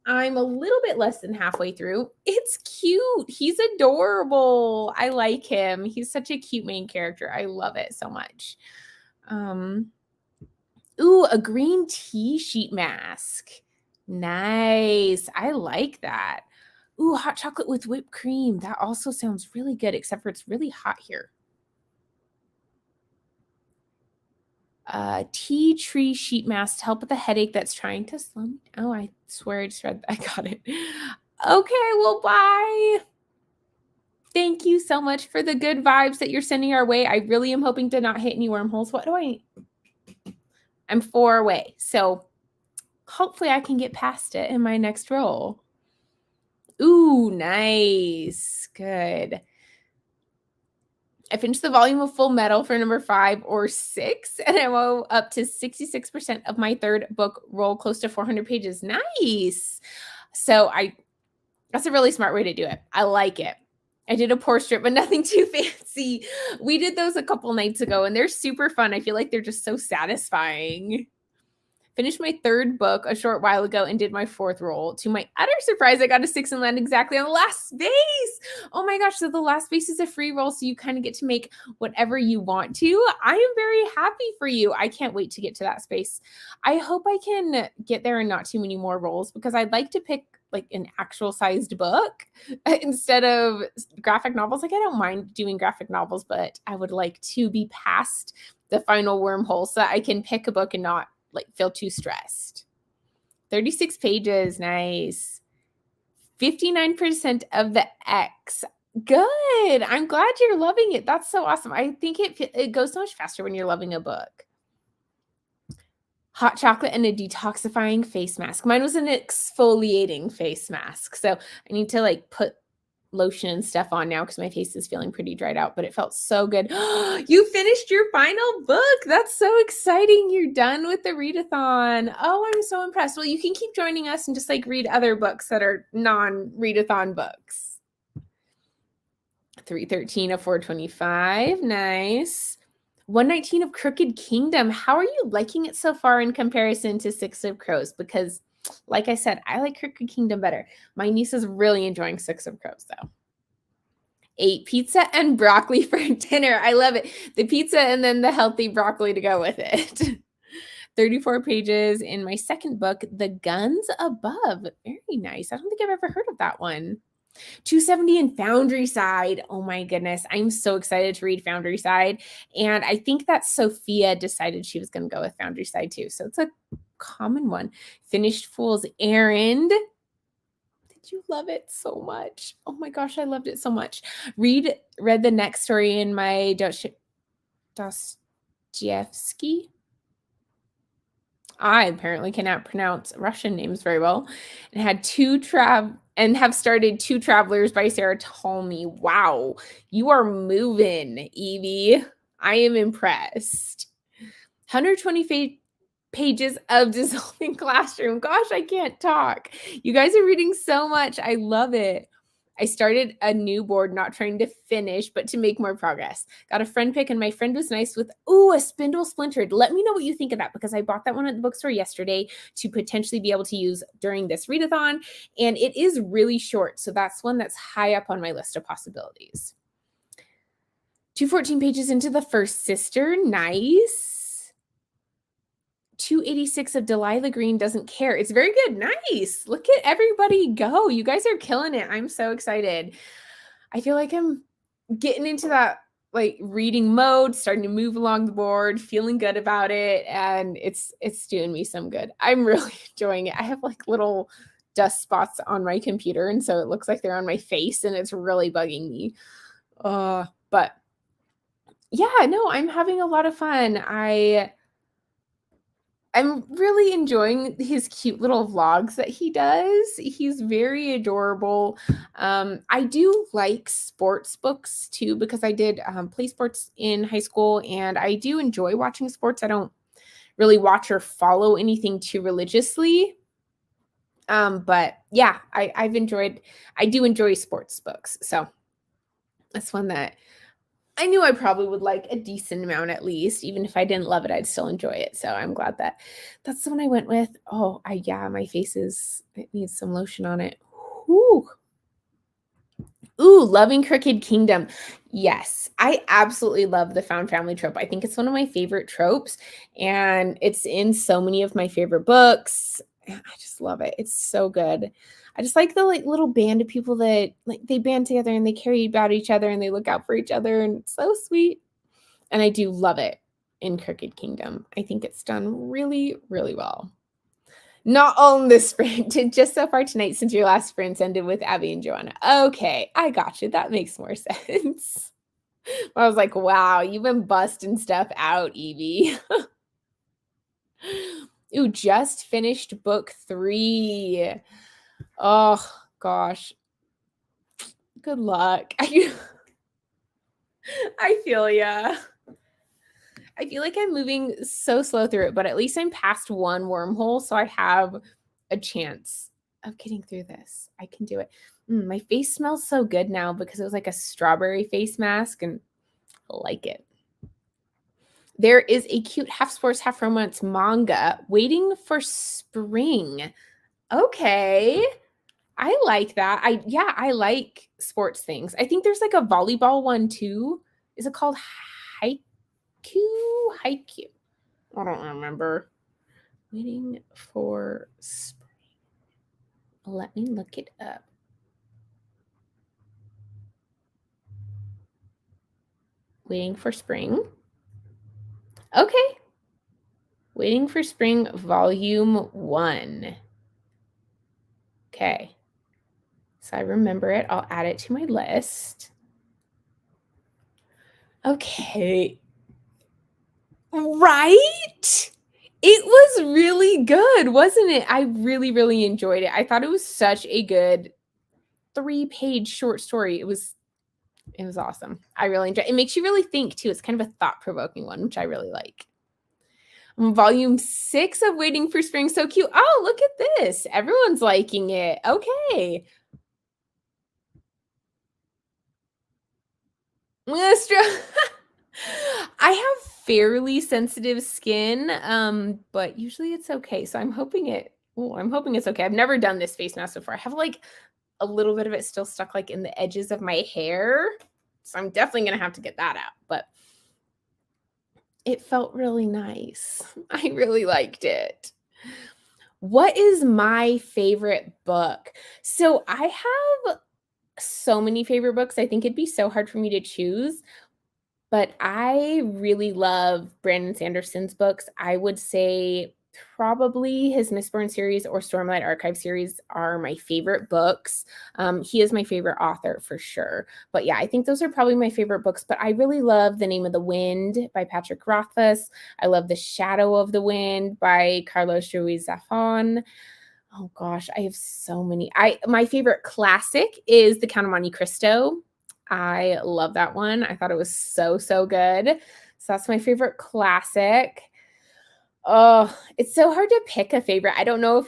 I'm a little bit less than halfway through. It's cute. He's adorable. I like him. He's such a cute main character. I love it so much. Ooh, a green tea sheet mask. Nice. I like that. Ooh, hot chocolate with whipped cream. That also sounds really good, except for it's really hot here. Tea tree sheet mask to help with the headache that's trying to slow me. Oh, I swear I just read that. I got it. Okay, well, bye. Thank you so much for the good vibes that you're sending our way. I really am hoping to not hit any wormholes. What do I'm 4 away. So hopefully I can get past it in my next roll. Ooh, nice. Good. I finished the volume of Full Metal for number 5 or 6, and I'm up to 66% of my third book roll, close to 400 pages. Nice. So that's a really smart way to do it. I like it. I did a pour strip, but nothing too fancy. We did those a couple nights ago, and they're super fun. I feel like they're just so satisfying. Finished my third book a short while ago and did my 4th roll. To my utter surprise, I got a 6 and land exactly on the last space. Oh my gosh, so the last space is a free roll, so you kind of get to make whatever you want to. I am very happy for you. I can't wait to get to that space. I hope I can get there and not too many more rolls because I'd like to pick like an actual sized book instead of graphic novels. Like I don't mind doing graphic novels, but I would like to be past the final wormhole so that I can pick a book and not like feel too stressed. 36 pages, nice. 59% of the X. Good. I'm glad you're loving it. That's so awesome. I think it goes so much faster when you're loving a book. Hot chocolate and a detoxifying face mask. Mine was an exfoliating face mask. So I need to like put lotion and stuff on now because my face is feeling pretty dried out, but it felt so good. You finished your final book. That's so exciting. You're done with the readathon. Oh, I'm so impressed. Well, you can keep joining us and just like read other books that are non-readathon books. 313 of 425. Nice. 119 of Crooked Kingdom. How are you liking it so far in comparison to Six of Crows? Because like I said, I like Crooked Kingdom better. My niece is really enjoying Six of Crows, though. 8 pizza and broccoli for dinner. I love it. The pizza and then the healthy broccoli to go with it. 34 pages in my second book, The Guns Above. Very nice. I don't think I've ever heard of that one. 270 in Foundry Side. Oh my goodness. I'm so excited to read Foundry Side. And I think that Sophia decided she was going to go with Foundry Side too. So it's a common one. Finished Fool's Errand. Did you love it so much? Oh my gosh, I loved it so much. Read the next story in my Dostoevsky. I apparently cannot pronounce Russian names very well. And had have started Two Travelers by Sarah Talmy. Wow, you are moving, Evie. I am impressed. 120 pages of Dissolving Classroom. Gosh, I can't talk. You guys are reading so much. I love it. I started a new board, not trying to finish, but to make more progress. Got a friend pick, and my friend was nice with, a Spindle Splintered. Let me know what you think of that, because I bought that one at the bookstore yesterday to potentially be able to use during this readathon, and it is really short, so that's one that's high up on my list of possibilities. 214 pages into The First Sister. Nice. 286 of Delilah Green Doesn't Care. It's very good. Nice. Look at everybody go. You guys are killing it. I'm so excited. I feel like I'm getting into that like reading mode, starting to move along the board, feeling good about it, and it's doing me some good. I'm really enjoying it. I have like little dust spots on my computer, and so it looks like they're on my face, and it's really bugging me. But yeah, no, I'm having a lot of fun. I'm really enjoying his cute little vlogs that he does. He's very adorable. I do like sports books too because I did play sports in high school and I do enjoy watching sports. I don't really watch or follow anything too religiously. But yeah, I do enjoy sports books. So that's one that I knew I probably would like a decent amount at least. Even if I didn't love it, I'd still enjoy it. So I'm glad that that's the one I went with. Oh, yeah, my face it needs some lotion on it. Whew. Ooh, Loving Crooked Kingdom. Yes, I absolutely love the found family trope. I think it's one of my favorite tropes, and it's in so many of my favorite books. I just love it. It's so good. I just like the little band of people that they band together and they care about each other and they look out for each other, and it's so sweet. And I do love it in Crooked Kingdom. I think it's done really, really well. Not on the sprint, just so far tonight since your last sprint ended with Abby and Joanna. Okay, I got you. That makes more sense. I was like, wow, you've been busting stuff out, Evie. Ooh, just finished book 3. Oh, gosh. Good luck. I feel ya. I feel like I'm moving so slow through it, but at least I'm past one wormhole, so I have a chance of getting through this. I can do it. My face smells so good now because it was like a strawberry face mask, and I like it. There is a cute half sports, half romance manga waiting for spring. Okay. I like that. I like sports things. I think there's like a volleyball one too. Is it called Haikyuu? Haikyuu. I don't remember. Waiting for spring. Let me look it up. Waiting for spring. Okay. Waiting for Spring, Volume 1. Okay. So I remember it. I'll add it to my list. Okay. Right? It was really good, wasn't it? I really, really enjoyed it. I thought it was such a good 3-page short story. It was awesome. I really enjoyed it. It makes you really think too. It's kind of a thought-provoking one, which I really like. Volume 6 of Waiting for Spring. So cute. Oh, look at this. Everyone's liking it. Okay. I have fairly sensitive skin, but usually it's okay. So I'm hoping it's okay. I've never done this face mask before. I have like a little bit of it still stuck like in the edges of my hair. So I'm definitely gonna have to get that out. But it felt really nice. I really liked it. What is my favorite book? So I have so many favorite books. I think it'd be so hard for me to choose, but I really love Brandon Sanderson's books. I would say probably his Mistborn series or Stormlight Archive series are my favorite books. He is my favorite author for sure. But yeah, I think those are probably my favorite books. But I really love The Name of the Wind by Patrick Rothfuss. I love The Shadow of the Wind by Carlos Ruiz Zafón. Oh gosh, I have so many. My favorite classic is The Count of Monte Cristo. I love that one. I thought it was so, so good. So that's my favorite classic. Oh, it's so hard to pick a favorite. I don't know if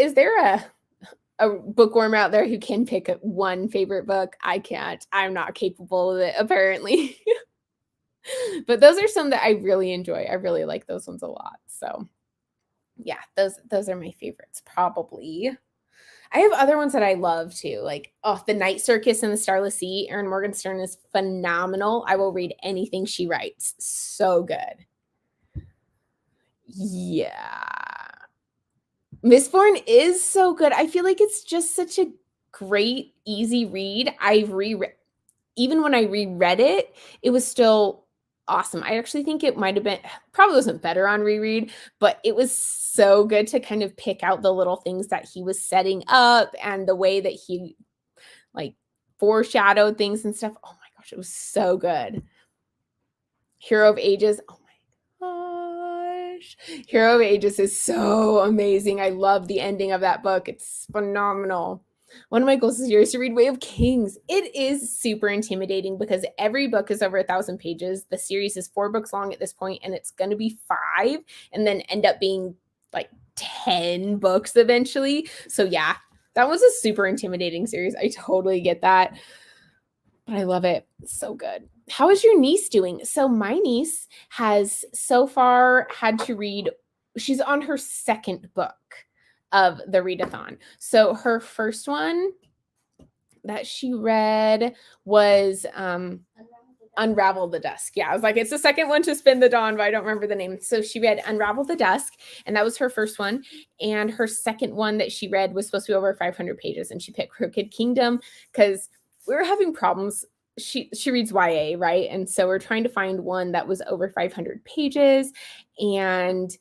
is there a bookworm out there who can pick one favorite book? I can't. I'm not capable of it, apparently. But those are some that I really enjoy. I really like those ones a lot. So yeah, those are my favorites, probably. I have other ones that I love too, like The Night Circus and the Starless Sea. Erin Morgenstern is phenomenal. I will read anything she writes. So good. Yeah. Mistborn is so good. I feel like it's just such a great, easy read. Even when I reread it, it was still awesome. I actually think it might have been probably wasn't better on reread, but it was so good to kind of pick out the little things that he was setting up and the way that he like foreshadowed things and stuff. Oh gosh, it was so good. Hero of Ages. Oh my gosh. Hero of Ages is so amazing. I love the ending of that book. It's phenomenal. One of my goals this year is to read Way of Kings. It is super intimidating because every book is over 1,000 pages. The series is 4 books long at this point, and it's going to be 5 and then end up being like 10 books eventually. So yeah, that was a super intimidating series. I totally get that. But I love it. It's so good. How is your niece doing? So my niece has so far had to read, she's on her 2nd book of the Readathon. So her first one that she read was Unravel the Dusk. Yeah, I was like, it's the second one to Spin the Dawn, but I don't remember the name. So she read Unravel the Dusk, and that was her first one. And her second one that she read was supposed to be over 500 pages, and she picked Crooked Kingdom because we were having problems. She reads YA, right? And so we're trying to find one that was over 500 pages. And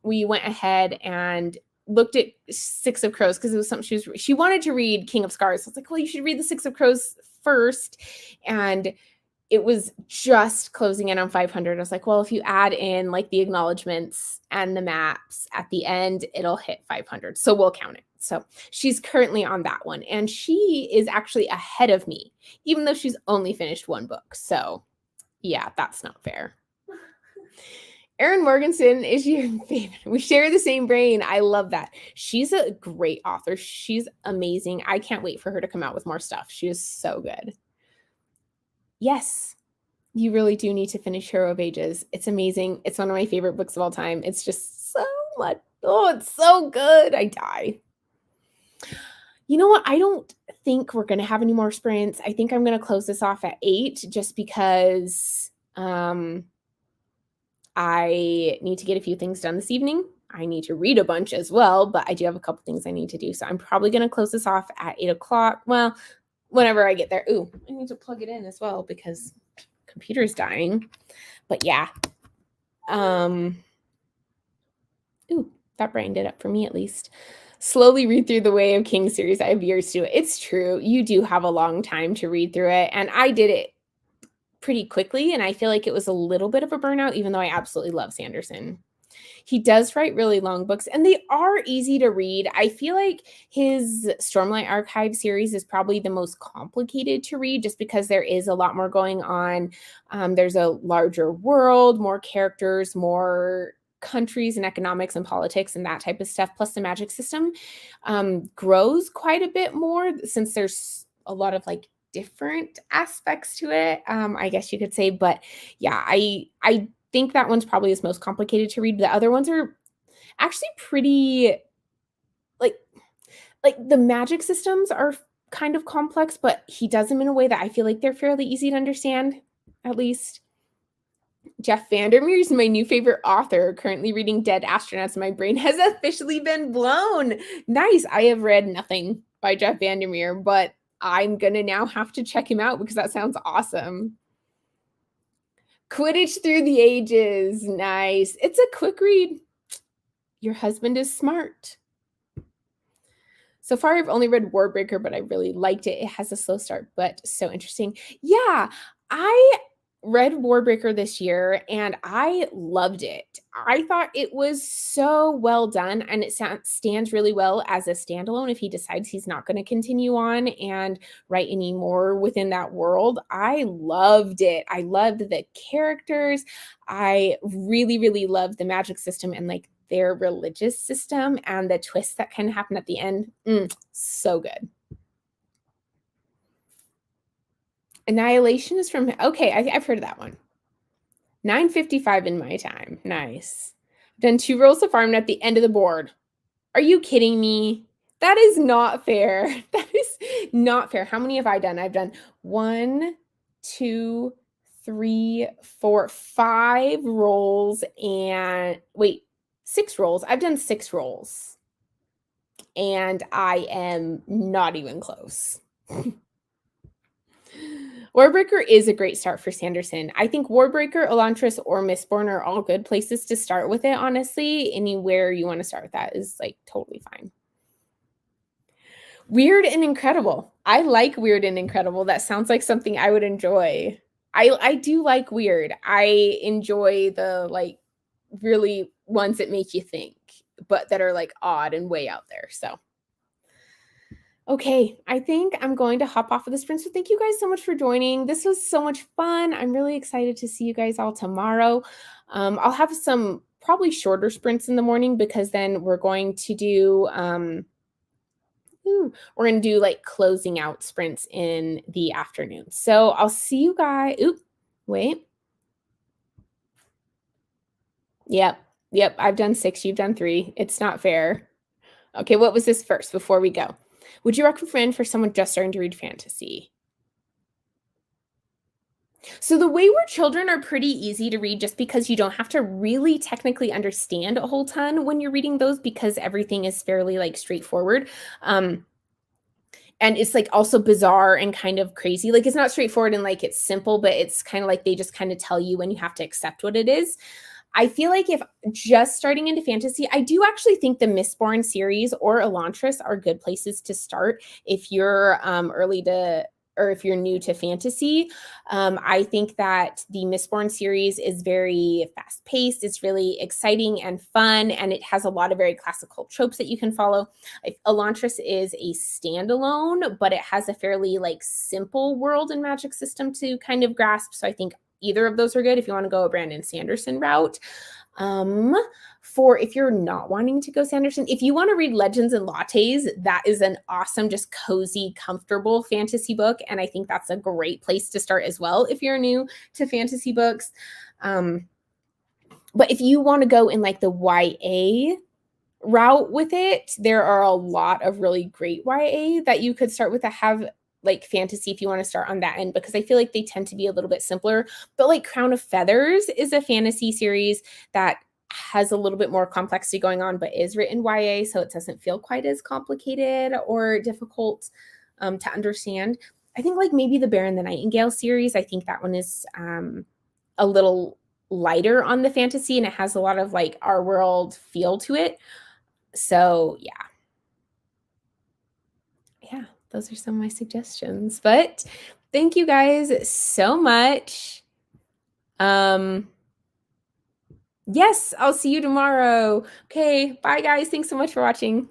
we went ahead and looked at Six of Crows because it was something she wanted to read King of Scars. So I was like, well, you should read the Six of Crows first. And it was just closing in on 500. I was like, well, if you add in like the acknowledgments and the maps at the end, it'll hit 500. So we'll count it. So she's currently on that one. And she is actually ahead of me, even though she's only finished 1 book. So yeah, that's not fair. Erin Morgenstern is your favorite. We share the same brain. I love that. She's a great author. She's amazing. I can't wait for her to come out with more stuff. She is so good. Yes, you really do need to finish Hero of Ages. It's amazing. It's one of my favorite books of all time. It's just so much. Oh, it's so good. I die. You know what? I don't think we're going to have any more sprints. I think I'm going to close this off at 8 just because I need to get a few things done this evening. I need to read a bunch as well, but I do have a couple things I need to do. So I'm probably going to close this off at 8 o'clock. Well, whenever I get there. Ooh, I need to plug it in as well because computer's dying. But yeah. Ooh, that brightened it up for me at least. Slowly read through the Way of Kings series. I have years to do it. It's true. You do have a long time to read through it. And I did it pretty quickly. And I feel like it was a little bit of a burnout, even though I absolutely love Sanderson. He does write really long books, and they are easy to read. I feel like his Stormlight Archive series is probably the most complicated to read just because there is a lot more going on. There's a larger world, more characters, more countries and economics and politics and that type of stuff. Plus the magic system grows quite a bit more since there's a lot of like different aspects to it, I guess you could say. But yeah, I think that one's probably his most complicated to read. The other ones are actually pretty like the magic systems are kind of complex, but he does them in a way that I feel like they're fairly easy to understand, at least. Jeff Vandermeer is my new favorite author. Currently reading Dead Astronauts. My brain has officially been blown. Nice. I have read nothing by Jeff Vandermeer, but I'm going to now have to check him out because that sounds awesome. Quidditch Through the Ages. Nice. It's a quick read. Your husband is smart. So far, I've only read Warbreaker, but I really liked it. It has a slow start, but so interesting. Yeah, I read Warbreaker this year and I loved it. I thought it was so well done, and it stands really well as a standalone if he decides he's not going to continue on and write any more within that world. I loved it. I loved the characters. I really, really loved the magic system and like their religious system and the twists that kind of happen at the end. So good. Annihilation is from, okay, I've heard of that one. 9:55 in my time. Nice. Done 2 rolls so far. I'm at the end of the board. Are you kidding me? That is not fair. That is not fair. How many have I done? I've done 1, 2, 3, 4, 5 rolls and wait, 6 rolls. I've done 6 rolls. And I am not even close. Warbreaker is a great start for Sanderson. I think Warbreaker, Elantris, or Mistborn are all good places to start with it, honestly. Anywhere you want to start with that is like totally fine. Weird and incredible. I like weird and incredible. That sounds like something I would enjoy. I do like weird. I enjoy the, like, really ones that make you think, but that are, like, odd and way out there, so okay, I think I'm going to hop off of the sprint. So thank you guys so much for joining. This was so much fun. I'm really excited to see you guys all tomorrow. I'll have some probably shorter sprints in the morning because then we're going to do like closing out sprints in the afternoon. So I'll see you guys. Oop, wait. Yep. Yep. I've done 6. You've done 3. It's not fair. Okay. What was this first before we go? Would you recommend for someone just starting to read fantasy? So the Wayward Children are pretty easy to read just because you don't have to really technically understand a whole ton when you're reading those because everything is fairly like straightforward. Um, and it's like also bizarre and kind of crazy. Like it's not straightforward and like it's simple, but it's kind of like they just kind of tell you when you have to accept what it is. I feel like if just starting into fantasy, I do actually think the Mistborn series or Elantris are good places to start if you're early to or if you're new to fantasy. I think that the Mistborn series is very fast paced. It's really exciting and fun, and it has a lot of very classical tropes that you can follow. Elantris is a standalone, but it has a fairly like simple world and magic system to kind of grasp. So I think either of those are good if you want to go a Brandon Sanderson route. Um, for if you're not wanting to go Sanderson, if you want to read Legends and Lattes, that is an awesome, just cozy, comfortable fantasy book. And I think that's a great place to start as well if you're new to fantasy books. But if you want to go in like the YA route with it, there are a lot of really great YA that you could start with that have like fantasy if you want to start on that end because I feel like they tend to be a little bit simpler. But like Crown of Feathers is a fantasy series that has a little bit more complexity going on, but is written YA, so it doesn't feel quite as complicated or difficult to understand. I think like maybe the Bear and the Nightingale series. I think that one is a little lighter on the fantasy and it has a lot of like our world feel to it. So yeah. Yeah, those are some of my suggestions. But thank you guys so much. Yes, I'll see you tomorrow. Okay, bye guys. Thanks so much for watching.